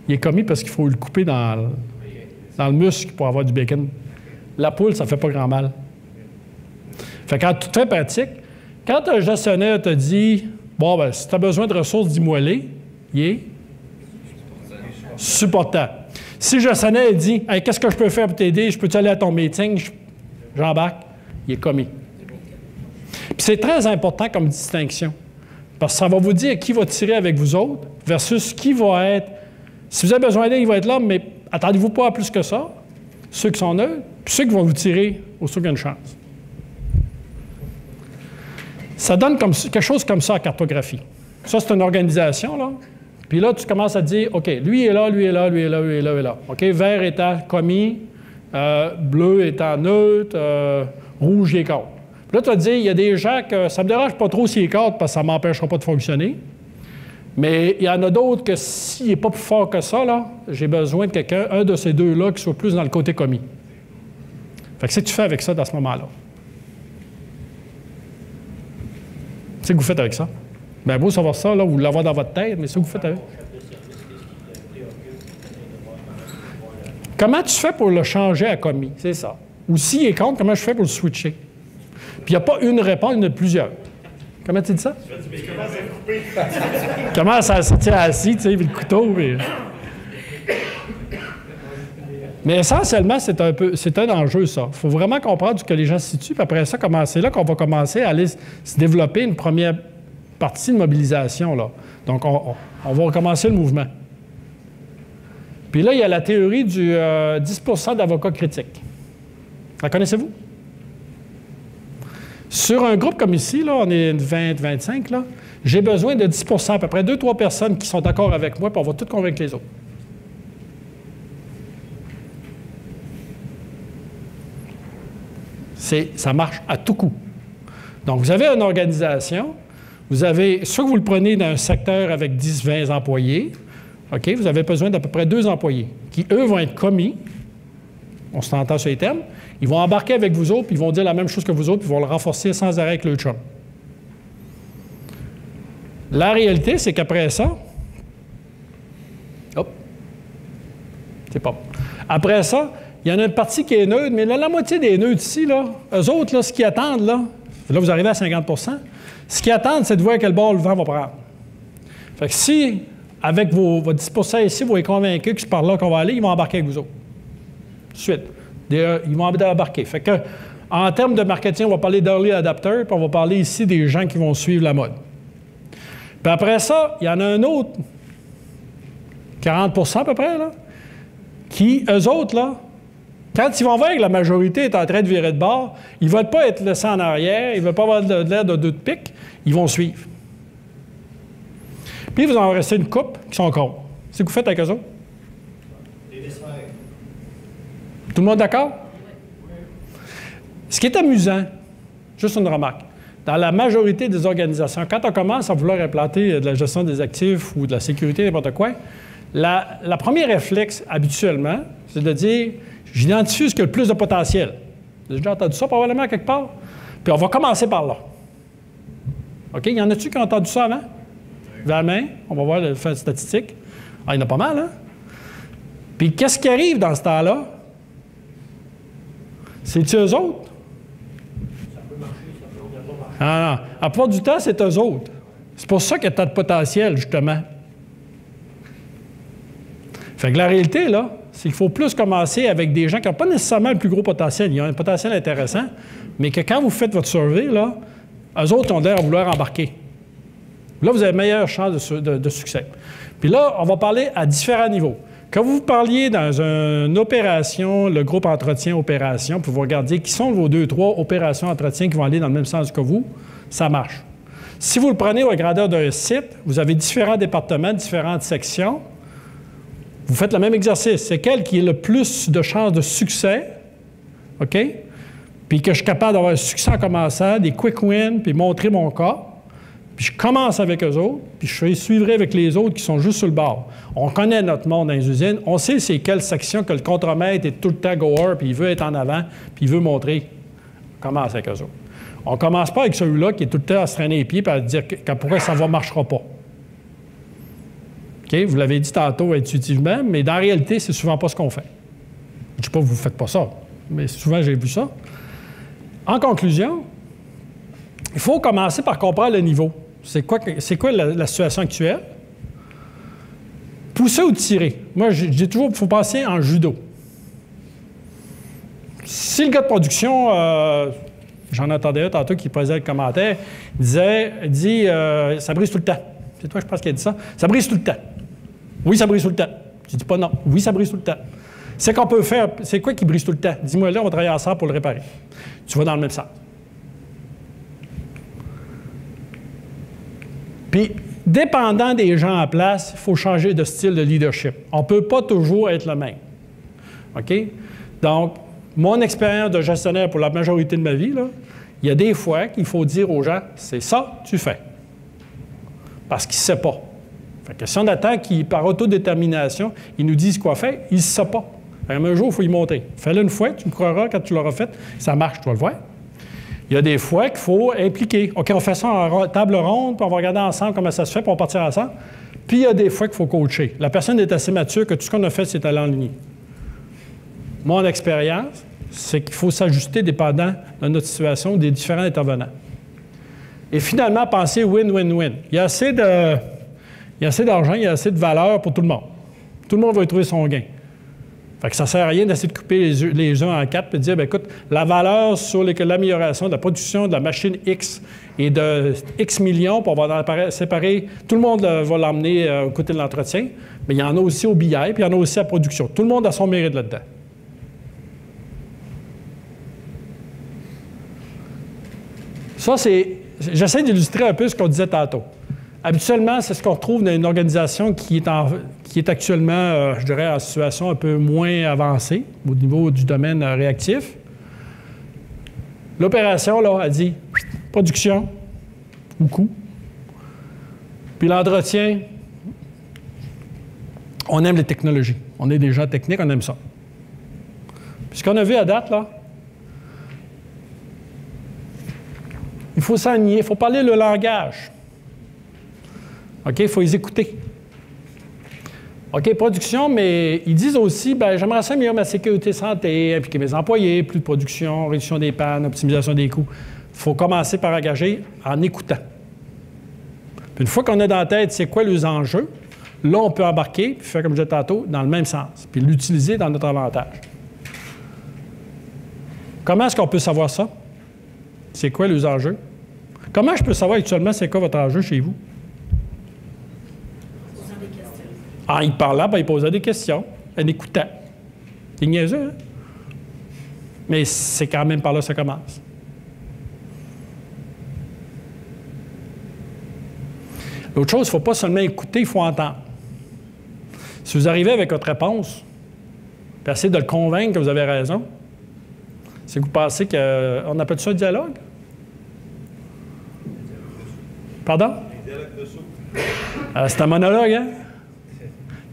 il est commis parce qu'il faut le couper dans le muscle pour avoir du bacon. La poule, ça ne fait pas grand mal. Fait qu'en toute fin pratique, quand un gestionnaire te dit « Bon, ben, si tu as besoin de ressources, dis-moi les », il est supportant. Si le gestionnaire dit « Hey, qu'est-ce que je peux faire pour t'aider? Je peux-tu aller à ton meeting? » J'embarque. Il est commis. Puis c'est très important comme distinction. Parce que ça va vous dire qui va tirer avec vous autres versus qui va être... Si vous avez besoin d'aide, il va être là, mais attendez-vous pas à plus que ça. Ceux qui sont neutres, puis ceux qui vont vous tirer aussitôt qu'il y a une chance. Ça donne quelque chose comme ça en cartographie. Ça, c'est une organisation, là. Puis là, tu commences à dire, OK, lui est là, lui est là, lui est là, lui est là, lui est là. OK, vert étant commis, bleu étant neutre, rouge est contre. Puis là, tu vas te dire, il y a des gens que ça ne me dérange pas trop s'il est contre parce que ça ne m'empêchera pas de fonctionner. Mais il y en a d'autres que s'il n'est pas plus fort que ça, là, j'ai besoin de quelqu'un, un de ces deux-là, qui soit plus dans le côté commis. Fait que qu'est-ce que tu fais avec ça dans ce moment-là? Qu'est-ce que vous faites avec ça? Bien, beau savoir ça, là, vous l'avoir dans votre tête, mais c'est ce que vous faites avec. Comment tu fais pour le changer à commis? C'est ça. Ou s'il est contre, comment je fais pour le switcher? Puis il n'y a pas une réponse, il y en a plusieurs. Comment tu dis ça? Comment ça sortir assis, tu sais, puis le couteau. Mais essentiellement, c'est un enjeu, ça. Il faut vraiment comprendre ce que les gens se situent, puis après ça, c'est là qu'on va commencer à aller se développer une première partie de mobilisation, là. Donc, on va recommencer le mouvement. Puis là, il y a la théorie du 10 d'avocats critiques. La connaissez-vous? Sur un groupe comme ici, là, on est 20-25, là, j'ai besoin de 10 à peu près 2-3 personnes qui sont d'accord avec moi, puis on va tout convaincre les autres. Ça marche à tout coup. Donc, vous avez une organisation, soit vous le prenez dans un secteur avec 10-20 employés, OK, vous avez besoin d'à peu près 2 employés, qui, eux, vont être commis, on s'entend sur les termes, ils vont embarquer avec vous autres, puis ils vont dire la même chose que vous autres, puis ils vont le renforcer sans arrêt avec le chum. La réalité, c'est qu'après ça, hop, c'est pas bon. Après ça, il y en a une partie qui est neutre, mais la moitié des neutres ici, là, eux autres, là, ce qu'ils attendent, là vous arrivez à 50 %, Ce qu'ils attendent, c'est de voir quel bord le vent va prendre. Fait que si, avec votre 10% ici, vous êtes convaincu que c'est par là qu'on va aller, ils vont embarquer avec vous autres. Tout de suite. Ils vont embarquer. Fait que, en termes de marketing, on va parler d'early adapter, puis on va parler ici des gens qui vont suivre la mode. Puis après ça, il y en a un autre, 40% à peu près, là, qui, eux autres, là, quand ils vont voir que la majorité est en train de virer de bord, ils ne veulent pas être laissés en arrière, ils ne veulent pas avoir de l'air de deux de pique, ils vont suivre. Puis, vous en restez une couple qui sont contre. C'est ce que vous faites avec eux autres? Tout le monde d'accord? Ce qui est amusant, juste une remarque, dans la majorité des organisations, quand on commence à vouloir implanter de la gestion des actifs ou de la sécurité, n'importe quoi, la première réflexe, habituellement, c'est de dire « j'identifie ce qui a le plus de potentiel ». Vous avez déjà entendu ça probablement quelque part? Puis on va commencer par là. OK? Il y en a-tu qui ont entendu ça avant? Vers la main, on va voir le fait statistique. Ah, il y en a pas mal, hein? Puis qu'est-ce qui arrive dans ce temps-là? C'est-tu eux autres? Ça peut marcher, ça peut pas marcher. Ah, non. À part du temps, c'est eux autres. C'est pour ça qu'il y a tant de potentiel, justement. Fait que la réalité, là, c'est qu'il faut plus commencer avec des gens qui n'ont pas nécessairement le plus gros potentiel. Ils ont un potentiel intéressant, mais que quand vous faites votre survey, là, eux autres ont l'air à vouloir embarquer. Là, vous avez meilleure chance de succès. Puis là, on va parler à différents niveaux. Quand vous parliez dans une opération, le groupe entretien-opération, puis vous regardez qui sont vos 2-3 opérations-entretien qui vont aller dans le même sens que vous, ça marche. Si vous le prenez à la grandeur d'un site, vous avez différents départements, différentes sections. Vous faites le même exercice. C'est quel qui a le plus de chances de succès, OK? Puis que je suis capable d'avoir un succès en commençant, des quick wins, puis montrer mon cas. Puis je commence avec eux autres, puis je suivrai avec les autres qui sont juste sur le bord. On connaît notre monde dans les usines. On sait c'est quelle section que le contremaître est tout le temps goer, puis il veut être en avant, puis il veut montrer. On commence avec eux autres. On ne commence pas avec celui-là qui est tout le temps à se traîner les pieds et à dire pourquoi ça ne marchera pas. OK? Vous l'avez dit tantôt intuitivement, mais dans la réalité, c'est souvent pas ce qu'on fait. Je ne dis pas que vous ne faites pas ça, mais souvent j'ai vu ça. En conclusion, il faut commencer par comprendre le niveau. C'est quoi la situation actuelle? Pousser ou tirer? Moi, je dis toujours qu'il faut passer en judo. Si le gars de production, j'en entendais un tantôt qui posait le commentaire, il dit ça brise tout le temps. C'est toi, je pense qu'il a dit ça. Ça brise tout le temps. Oui, ça brise tout le temps. Je dis pas non. Oui, ça brise tout le temps. C'est qu'on peut faire. C'est quoi qui brise tout le temps? Dis-moi là, on va travailler ensemble pour le réparer. Tu vas dans le même sens. Puis, dépendant des gens en place, il faut changer de style de leadership. On ne peut pas toujours être le même. OK? Donc, mon expérience de gestionnaire pour la majorité de ma vie, là, il y a des fois qu'il faut dire aux gens, c'est ça, tu fais. Parce qu'il ne sait pas. Fait que si on attend qu'il, par autodétermination, ils nous disent quoi faire, il ne sait pas. Un jour, il faut y monter. Fais-le une fois, tu me croiras quand tu l'auras fait, ça marche, tu vas le voir. Il y a des fois qu'il faut impliquer. OK, on fait ça en table ronde, puis on va regarder ensemble comment ça se fait, puis on va partir ensemble. Puis il y a des fois qu'il faut coacher. La personne est assez mature que tout ce qu'on a fait, c'est aller en ligne. Mon expérience, c'est qu'il faut s'ajuster dépendant de notre situation, des différents intervenants. Et finalement, penser win-win-win. Il y a assez d'argent, il y a assez de valeur pour tout le monde. Tout le monde va y trouver son gain. Fait que ça ne sert à rien d'essayer de couper les uns en quatre et de dire, bien, écoute, la valeur sur l'amélioration de la production de la machine X et de X millions, puis on va en séparer, tout le monde va l'emmener au côté de l'entretien, mais il y en a aussi au BI, puis il y en a aussi à la production. Tout le monde a son mérite là-dedans. Ça, j'essaie d'illustrer un peu ce qu'on disait tantôt. Habituellement, c'est ce qu'on retrouve dans une organisation qui est actuellement, je dirais, en situation un peu moins avancée au niveau du domaine réactif. L'opération, là, a dit production ou coût. Puis l'entretien, on aime les technologies. On est des gens techniques, on aime ça. Puis ce qu'on a vu à date, là, il faut s'aligner, il faut parler le langage. OK, il faut les écouter. OK, production, mais ils disent aussi, bien, j'aimerais ça améliorer ma sécurité santé, impliquer mes employés, plus de production, réduction des pannes, optimisation des coûts. Il faut commencer par engager en écoutant. Puis une fois qu'on a dans la tête c'est quoi les enjeux, là, on peut embarquer, puis faire comme je disais tantôt, dans le même sens, puis l'utiliser dans notre avantage. Comment est-ce qu'on peut savoir ça? C'est quoi les enjeux? Comment je peux savoir actuellement c'est quoi votre enjeu chez vous? En y parlant, ben, il posait des questions, en écoutant. C'est niaiseux, hein? Mais c'est quand même par là que ça commence. L'autre chose, il ne faut pas seulement écouter, il faut entendre. Si vous arrivez avec votre réponse, puis essayez de le convaincre que vous avez raison, c'est que vous pensez qu'on appelle ça un dialogue? Pardon? Un dialogue de saut. C'est un monologue, hein?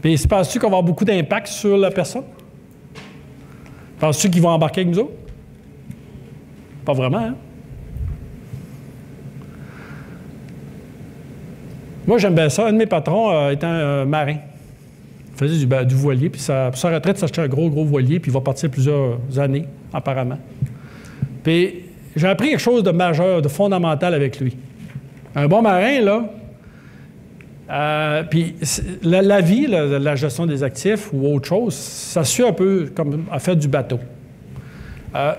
Puis penses-tu qu'on va avoir beaucoup d'impact sur la personne? Penses-tu qu'ils vont embarquer avec nous autres? Pas vraiment, hein? Moi, j'aime bien ça. Un de mes patrons était un marin. Il faisait du voilier, puis pour sa retraite, il s'achetait un gros voilier, puis il va partir plusieurs années, apparemment. Puis j'ai appris quelque chose de majeur, de fondamental avec lui. Un bon marin, là, puis la vie, la gestion des actifs ou autre chose, ça suit un peu comme à faire du bateau.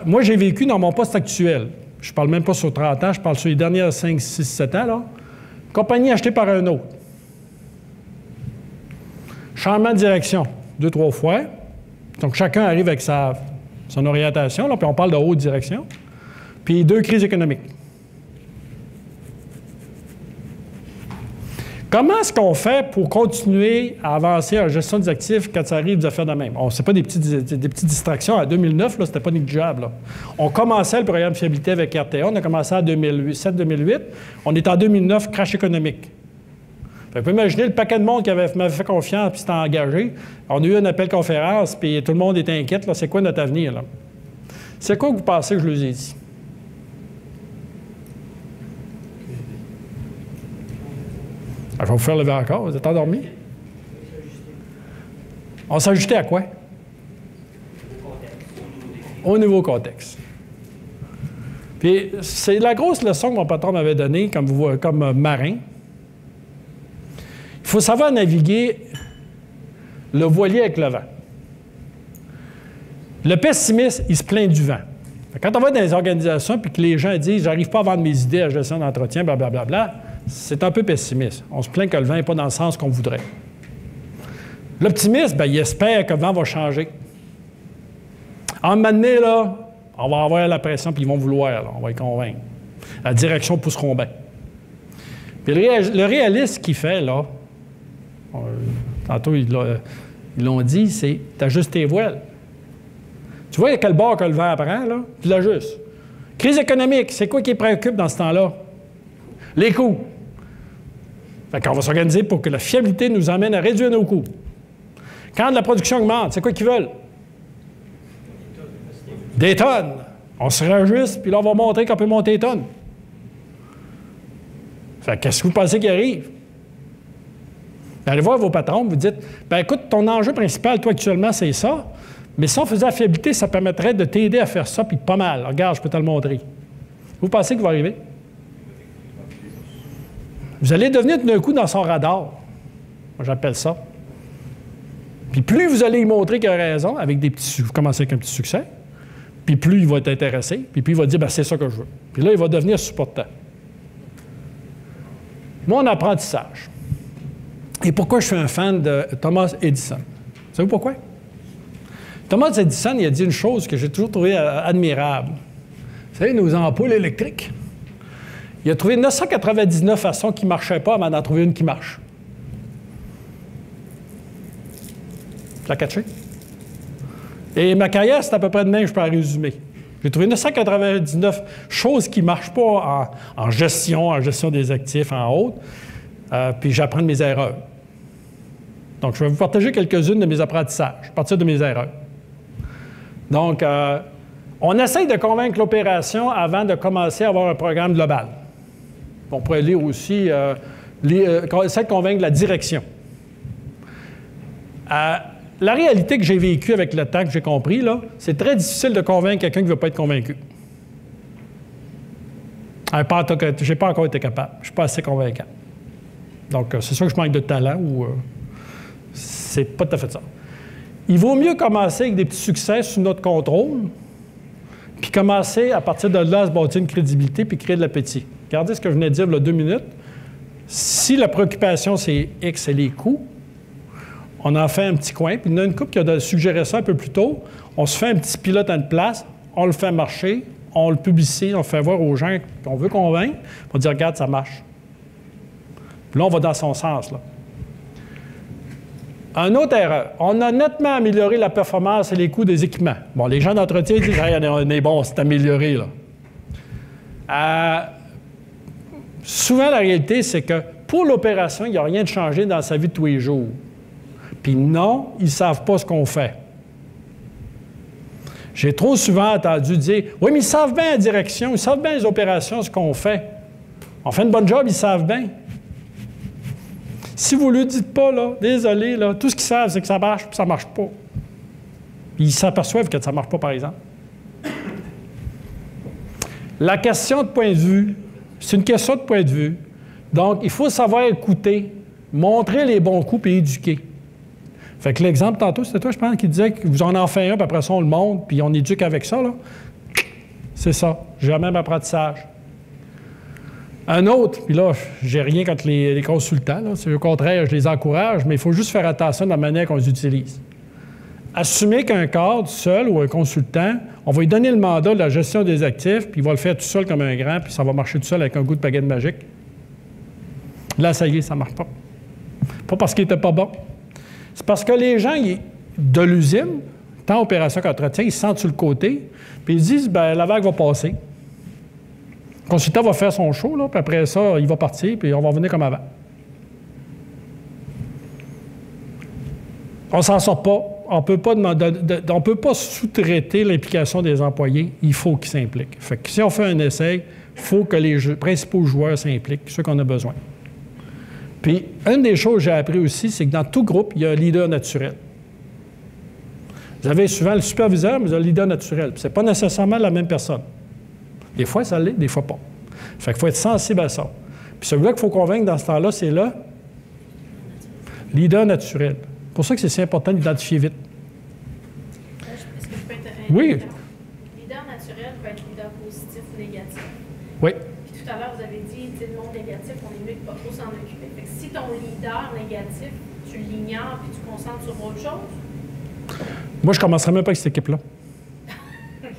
Moi, j'ai vécu dans mon poste actuel. Je ne parle même pas sur 30 ans, je parle sur les dernières 5, 6, 7 ans, là. Compagnie achetée par un autre. Changement de direction, 2-3 fois. Donc, chacun arrive avec son orientation, là, puis on parle de haute direction. Puis 2 crises économiques. Comment est-ce qu'on fait pour continuer à avancer en gestion des actifs quand ça arrive des affaires de même? Ce n'est pas des petites distractions. En 2009, ce n'était pas négligeable. Là. On commençait le programme de fiabilité avec RTA. On a commencé en 2007-2008. On est en 2009, crash économique. Vous pouvez imaginer le paquet de monde qui m'avait fait confiance et s'était engagé. On a eu un appel conférence, puis tout le monde était inquiet. C'est quoi notre avenir? Là? C'est quoi que vous pensez que je leur ai dit? Je vais vous faire lever encore. Vous êtes endormis? On s'ajustait à quoi? Au nouveau contexte. Puis, c'est la grosse leçon que mon patron m'avait donnée comme marin. Il faut savoir naviguer le voilier avec le vent. Le pessimiste, il se plaint du vent. Quand on va dans les organisations et que les gens disent « j'arrive pas à vendre mes idées à la gestion d'entretien, blablabla », c'est un peu pessimiste. On se plaint que le vent n'est pas dans le sens qu'on voudrait. L'optimiste, bien, il espère que le vent va changer. En un moment donné, là, on va avoir la pression, puis ils vont vouloir, là, on va les convaincre. La direction pousseront bien. Puis le réaliste qu'il fait, là, tantôt ils l'ont dit, c'est « t'ajustes tes voiles ». Tu vois à quel bord que le vent prend, là? Tu l'ajustes. Crise économique, c'est quoi qui préoccupe dans ce temps-là? Les coûts. Fait qu'on va s'organiser pour que la fiabilité nous amène à réduire nos coûts. Quand la production augmente, c'est quoi qu'ils veulent? Des tonnes. On se réajuste, puis là, on va montrer qu'on peut monter des tonnes. Fait qu'est-ce que vous pensez qui arrive? Allez voir vos patrons, vous dites, bien écoute, ton enjeu principal, toi, actuellement, c'est ça, mais si on faisait la fiabilité, ça permettrait de t'aider à faire ça, puis pas mal. Regarde, je peux te le montrer. Vous pensez qu'il va arriver? Vous allez devenir tout d'un coup dans son radar. Moi, j'appelle ça. Puis plus vous allez lui montrer qu'il a raison, avec vous commencez avec un petit succès, puis plus il va être intéressé, puis plus il va dire, ben, c'est ça que je veux. Puis là, il va devenir supportant. Mon apprentissage. Et pourquoi je suis un fan de Thomas Edison? Savez-vous pourquoi? Thomas Edison, il a dit une chose que j'ai toujours trouvé admirable. Vous savez, nos ampoules électriques. Il a trouvé 999 façons qui ne marchaient pas avant d'en trouver une qui marche. Tu l'as catché? Et ma carrière, c'est à peu près de même, je peux en résumer. J'ai trouvé 999 choses qui ne marchent pas en gestion des actifs, en haute, puis j'apprends de mes erreurs. Donc, je vais vous partager quelques-unes de mes apprentissages, à partir de mes erreurs. Donc, on essaye de convaincre l'opération avant de commencer à avoir un programme global. On pourrait lire aussi, essayer de convaincre la direction. La réalité que j'ai vécue avec le temps que j'ai compris, là, c'est très difficile de convaincre quelqu'un qui ne veut pas être convaincu. Je n'ai pas encore été capable. Je ne suis pas assez convaincant. Donc, c'est sûr que je manque de talent ou c'est pas tout à fait ça. Il vaut mieux commencer avec des petits succès sous notre contrôle, puis commencer à partir de là à se bâtir une crédibilité puis créer de l'appétit. Regardez ce que je venais de dire il y a 2 minutes. Si la préoccupation, c'est X et les coûts, on en fait un petit coin, puis il y en a une couple qui a suggéré ça un peu plus tôt. On se fait un petit pilote à une place, on le fait marcher, on le publicise, on le fait voir aux gens qu'on veut convaincre, on dit « Regarde, ça marche ». Puis là, on va dans son sens, là. Une autre erreur. On a nettement amélioré la performance et les coûts des équipements. Bon, les gens d'entretien disent hey, « on est bon, c'est amélioré, là ». Souvent, la réalité, c'est que pour l'opération, il n'y a rien de changé dans sa vie de tous les jours. Puis non, ils ne savent pas ce qu'on fait. J'ai trop souvent entendu dire « Oui, mais ils savent bien la direction, ils savent bien les opérations, ce qu'on fait. On fait une bonne job, ils savent bien. » Si vous ne le dites pas, là, désolé, là, tout ce qu'ils savent, c'est que ça marche puis ça ne marche pas. Ils s'aperçoivent que ça ne marche pas, par exemple. La question de point de vue, c'est une question de point de vue. Donc, il faut savoir écouter, montrer les bons coups et éduquer. Fait que l'exemple tantôt, c'était toi, je pense, qui disait que vous en faites un, puis après ça, on le montre, puis on éduque avec ça, là. C'est ça. J'ai le même apprentissage. Un autre, puis là, j'ai rien contre les consultants, là. C'est au contraire, je les encourage, mais il faut juste faire attention à la manière qu'on les utilise. Assumer qu'un cadre seul ou un consultant, on va lui donner le mandat de la gestion des actifs, puis il va le faire tout seul comme un grand, puis ça va marcher tout seul avec un goût de baguette magique. Là, ça y est, ça ne marche pas. Pas parce qu'il n'était pas bon. C'est parce que les gens de l'usine, tant opération qu'entretien, ils se sentent sur le côté, puis ils disent, bien, la vague va passer. Le consultant va faire son show, là, puis après ça, il va partir, puis on va revenir comme avant. On ne s'en sort pas. On ne peut pas sous-traiter l'implication des employés. Il faut qu'ils s'impliquent. Fait que si on fait un essai, il faut que les principaux joueurs s'impliquent, ceux qu'on a besoin. Puis, une des choses que j'ai appris aussi, c'est que dans tout groupe, il y a un leader naturel. Vous avez souvent le superviseur, mais vous avez le leader naturel. Ce n'est pas nécessairement la même personne. Des fois, ça l'est, des fois pas. Fait qu'il faut être sensible à ça. Puis celui-là qu'il faut convaincre dans ce temps-là, c'est le leader naturel. C'est pour ça que c'est si important d'identifier vite. Est-ce que je peux être Oui. Leader naturel peut être leader positif ou négatif. Oui. Puis tout à l'heure, vous avez dit, le monde négatif, on est mieux de pas trop s'en occuper. Fait que si ton leader négatif, tu l'ignores puis tu te concentres sur autre chose. Moi, je ne commencerai même pas avec cette équipe-là. Okay.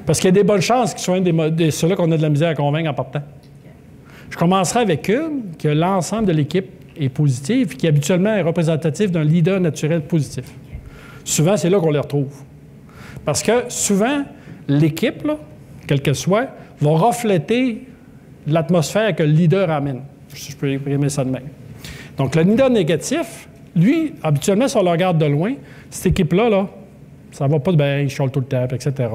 Parce qu'il y a des bonnes chances qu'ils soient de ceux-là qu'on a de la misère à convaincre en partant. Okay. Je commencerai avec une que l'ensemble de l'équipe est positive et qui habituellement est représentative d'un leader naturel positif. Okay. Souvent, c'est là qu'on les retrouve. Parce que souvent, l'équipe, là, quelle qu'elle soit, va refléter l'atmosphère que le leader amène. Si je peux exprimer ça de même. Donc, le leader négatif, lui, habituellement, si on le regarde de loin, cette équipe-là, là, ça ne va pas de bien, il chiale tout le temps, etc.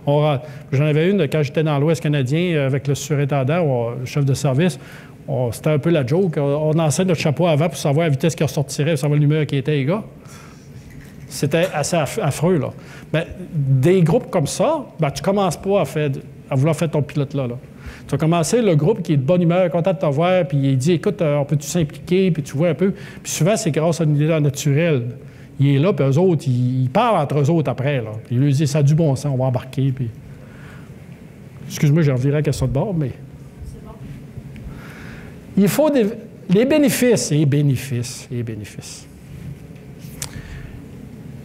J'en avais une quand j'étais dans l'Ouest canadien avec le surintendant ou le chef de service. C'était un peu la joke. On enseigne notre chapeau avant pour savoir la vitesse qui ressortirait, pour savoir l'humeur qui était, les gars. C'était assez affreux, là. Bien, des groupes comme ça, bien, tu ne commences pas à vouloir faire ton pilote-là. Là. Tu vas commencer le groupe qui est de bonne humeur, content de te voir, puis il dit « Écoute, on peut-tu s'impliquer? » Puis tu vois un peu. Puis souvent, c'est grâce à une idée naturelle. Il est là, puis eux autres, ils parlent entre eux autres après. Là. Puis ils lui disent « Ça a du bon sens, on va embarquer. » Puis... Excuse-moi, j'ai reviré la question de bord, mais... C'est bon. Il faut les bénéfices. Les bénéfices.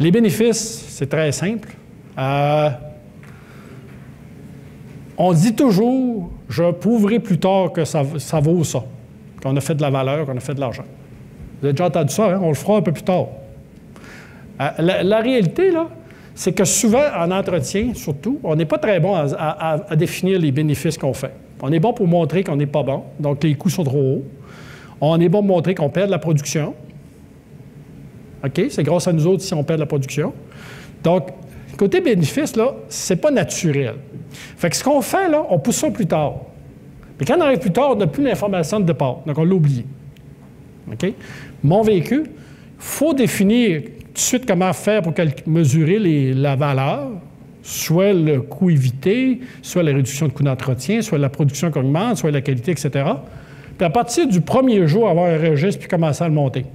Les bénéfices, c'est très simple. On dit toujours, je prouverai plus tard que ça vaut ça, qu'on a fait de la valeur, qu'on a fait de l'argent. Vous avez déjà entendu ça, hein? On le fera un peu plus tard. La réalité, là, c'est que souvent, en entretien, surtout, on n'est pas très bon à définir les bénéfices qu'on fait. On est bon pour montrer qu'on n'est pas bon, donc les coûts sont trop hauts. On est bon pour montrer qu'on perd de la production. OK? C'est grâce à nous autres si on perd de la production. Donc, côté bénéfice, là, c'est pas naturel. Fait que ce qu'on fait, là, on pousse ça plus tard. Mais quand on arrive plus tard, on n'a plus l'information de départ. Donc, on l'a oublié. OK? Mon véhicule, il faut définir tout de suite comment faire pour mesurer la valeur, soit le coût évité, soit la réduction de coût d'entretien, soit la production qui augmente, soit la qualité, etc. Puis à partir du premier jour, avoir un registre, puis commencer à le monter.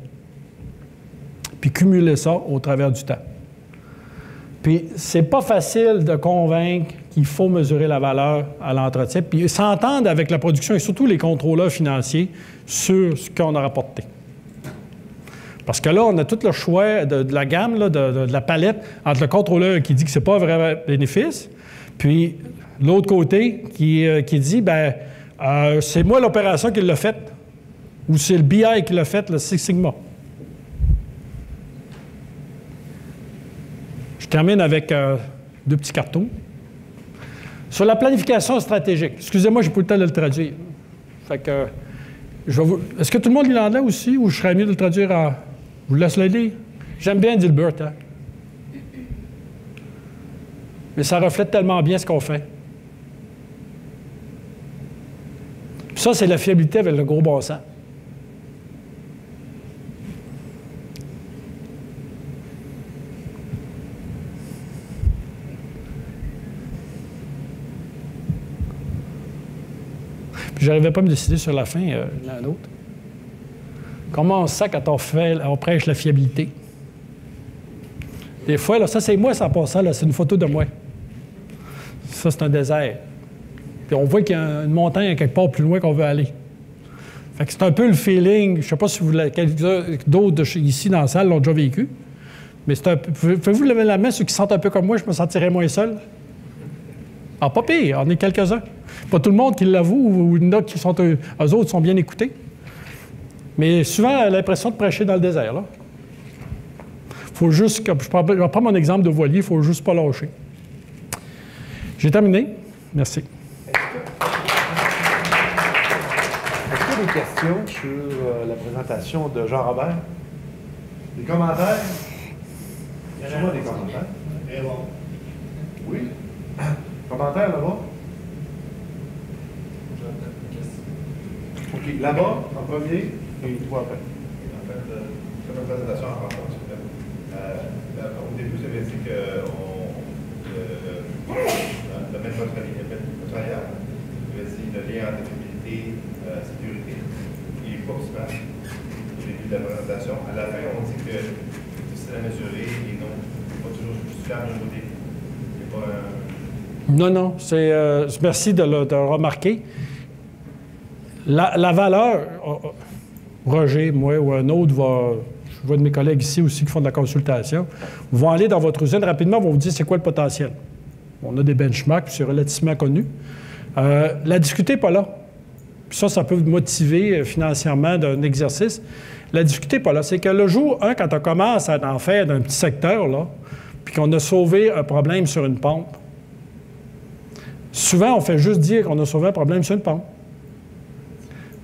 Puis cumuler ça au travers du temps. Puis c'est pas facile de convaincre qu'il faut mesurer la valeur à l'entretien, puis s'entendre avec la production et surtout les contrôleurs financiers sur ce qu'on a rapporté. Parce que là, on a tout le choix de la gamme, là, de la palette, entre le contrôleur qui dit que ce n'est pas un vrai bénéfice, puis l'autre côté qui dit, bien, c'est moi l'opération qui l'a faite, ou c'est le BI qui l'a fait, le Six Sigma. Je termine avec 2 petits cartons. Sur la planification stratégique, excusez-moi, je n'ai pas le temps de le traduire. Fait que, est-ce que tout le monde lit l'anglais aussi, ou je serais mieux de le traduire en... Je vous laisse le lire. J'aime bien Dilbert, hein? Mais ça reflète tellement bien ce qu'on fait. Puis ça, c'est la fiabilité avec le gros bon sens. Puis je n'arrivais pas à me décider sur la fin, l'un l'autre. Comment on sait quand on prêche la fiabilité? Des fois, là, ça c'est moi, ça passe là, c'est une photo de moi. Ça, c'est un désert. Puis on voit qu'il y a une montagne quelque part plus loin qu'on veut aller. Fait que c'est un peu le feeling, je ne sais pas si d'autres ici dans la salle l'ont déjà vécu, mais c'est un peu... Pouvez-vous lever la main, ceux qui sentent un peu comme moi, je me sentirais moins seul? Ah, pas pire, on est quelques-uns. Pas tout le monde qui l'avoue, ou il y en a qui sont... Eux autres sont bien écoutés. Mais souvent, l'impression de prêcher dans le désert, là. Faut juste... Je vais prendre mon exemple de voilier, il ne faut juste pas lâcher. J'ai terminé. Merci. Est-ce qu'il y a des questions sur la présentation de Jean-Robert? Des commentaires? Sûrement des commentaires. Très bon. Oui. Commentaires là-bas? OK. Là-bas, en premier, et toi après. En fait, comme une présentation en rapport, au début, vous avez dit que le domaine notarial, vous avez dit le lien entre fiabilité et sécurité. Il n'est pas optimal au début de la présentation. À la fin, on dit que c'est difficile à mesurer et donc pas toujours justifiable d'un côté. Il n'y a pas un... Non. Merci de le remarquer. La valeur, Roger, moi ou un autre, je vois de mes collègues ici aussi qui font de la consultation, vont aller dans votre usine rapidement, vont vous dire c'est quoi le potentiel. On a des benchmarks, puis c'est relativement connu. La difficulté n'est pas là. Puis ça peut vous motiver financièrement d'un exercice. La difficulté n'est pas là. C'est que le jour 1, quand on commence à en faire d'un petit secteur, là, puis qu'on a sauvé un problème sur une pompe, souvent, on fait juste dire qu'on a sauvé un problème sur une pompe.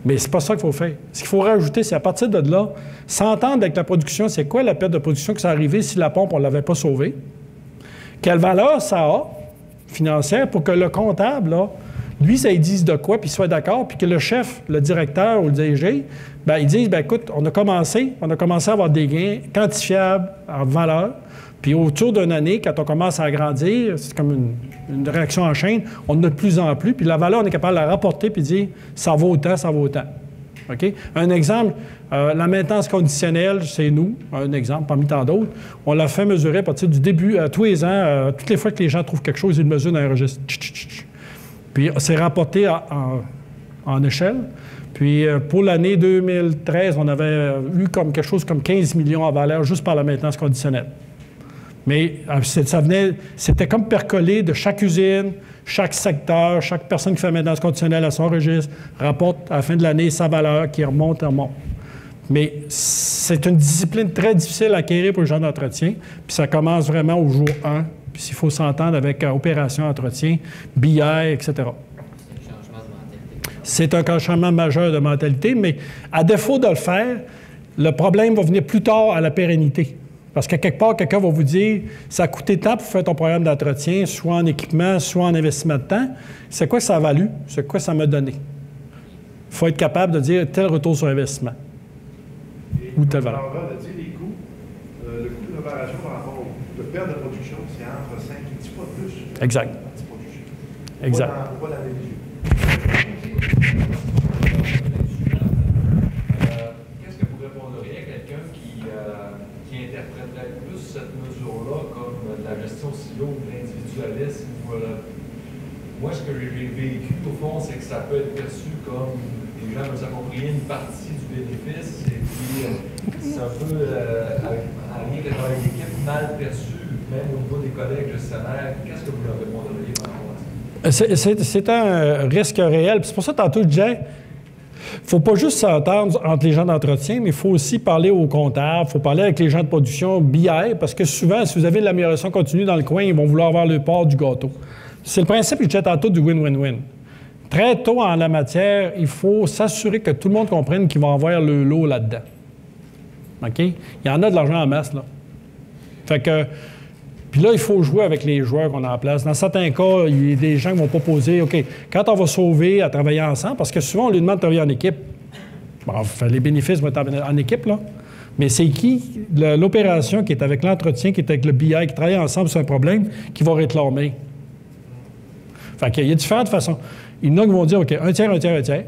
Mais c'est pas ça qu'il faut faire. Ce qu'il faut rajouter, c'est à partir de là, s'entendre avec la production, c'est quoi la perte de production qui s'est arrivée si la pompe, on ne l'avait pas sauvée? Quelle valeur ça a, financière, pour que le comptable, là, lui, ça lui dise de quoi, puis soit d'accord, puis que le chef, le directeur ou le DG, bien, ils disent, bien, écoute, on a commencé à avoir des gains quantifiables en valeur, puis autour d'une année, quand on commence à agrandir, c'est comme une réaction en chaîne, on en a de plus en plus, puis la valeur, on est capable de la rapporter puis dire ça vaut autant, ça vaut autant. OK? Un exemple, la maintenance conditionnelle, c'est nous, un exemple parmi tant d'autres. On l'a fait mesurer à partir du début, tous les ans, toutes les fois que les gens trouvent quelque chose, ils le mesurent dans un registre. Puis c'est rapporté en échelle. Puis pour l'année 2013, on avait eu comme quelque chose comme 15 millions en valeur juste par la maintenance conditionnelle. Mais c'était comme percolé de chaque usine, chaque secteur, chaque personne qui fait maintenance conditionnelle à son registre, rapporte à la fin de l'année sa valeur qui remonte. Mais c'est une discipline très difficile à acquérir pour les gens d'entretien, puis ça commence vraiment au jour 1, puis il faut s'entendre avec opération entretien, BI, etc. C'est un changement majeur de mentalité, mais à défaut de le faire, le problème va venir plus tard à la pérennité. Parce qu'à quelque part, quelqu'un va vous dire « ça a coûté tant pour faire ton programme d'entretien, soit en équipement, soit en investissement de temps. C'est quoi ça a valu? C'est quoi ça m'a donné? » Il faut être capable de dire tel retour sur investissement. Ou telle valeur. De dire les coûts, le coût de l'opération par rapport au coût de perte de production, c'est entre 5 et 10 fois plus. Exact. Exact. On va la négliger. qui interpréterait plus cette mesure-là comme de la gestion silo ou de l'individualisme. Moi, ce que j'ai vécu, au fond, c'est que ça peut être perçu comme les gens veulent s'approprier une partie du bénéfice, et puis c'est un peu, en lien avec le travail d'équipe, mal perçu, même au niveau des collègues gestionnaires. Qu'est-ce que vous leur répondriez par rapport à ça? C'est un risque réel. C'est pour ça, tantôt, je disais, il ne faut pas juste s'entendre entre les gens d'entretien, mais il faut aussi parler aux comptables, il faut parler avec les gens de production BI, parce que souvent, si vous avez de l'amélioration continue dans le coin, ils vont vouloir avoir le part du gâteau. C'est le principe que je disais tantôt du win-win-win. Très tôt en la matière, il faut s'assurer que tout le monde comprenne qu'ils vont avoir le lot là-dedans. OK? Il y en a de l'argent en masse, là. Fait que... Puis là, il faut jouer avec les joueurs qu'on a en place. Dans certains cas, il y a des gens qui vont proposer, OK, quand on va sauver à travailler ensemble, parce que souvent, on lui demande de travailler en équipe. Bon, les bénéfices vont être en équipe, là. Mais c'est qui, l'opération qui est avec l'entretien, qui est avec le BI, qui travaille ensemble sur un problème, qui va réclamer? Fait qu'il y a différentes façons. Il y en a qui vont dire, OK, un tiers, un tiers, un tiers.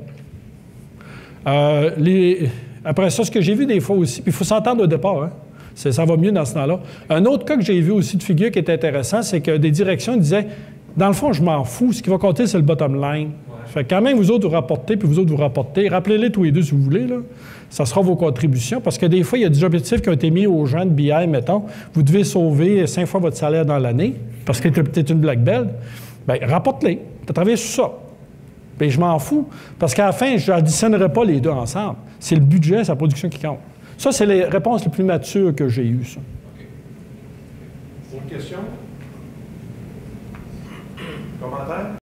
Après ça, ce que j'ai vu des fois aussi, puis il faut s'entendre au départ, hein? Ça va mieux dans ce temps-là. Un autre cas que j'ai vu aussi de figure qui est intéressant, c'est que des directions disaient, dans le fond, je m'en fous, ce qui va compter, c'est le bottom line. Fait que quand même, vous autres, vous rapportez, puis vous autres, vous rapportez. Rappelez-les tous les deux si vous voulez, là. Ça sera vos contributions, parce que des fois, il y a des objectifs qui ont été mis aux gens de BI, mettons. Vous devez sauver 5 fois votre salaire dans l'année, parce que c'est peut-être une black belt. Bien, rapporte-les. Tu as travaillé sur ça. Bien, je m'en fous, parce qu'à la fin, je n'additionnerai pas les deux ensemble. C'est le budget, c'est la production qui compte. Ça, c'est les réponses les plus matures que j'ai eues, ça. Autre question? Commentaire?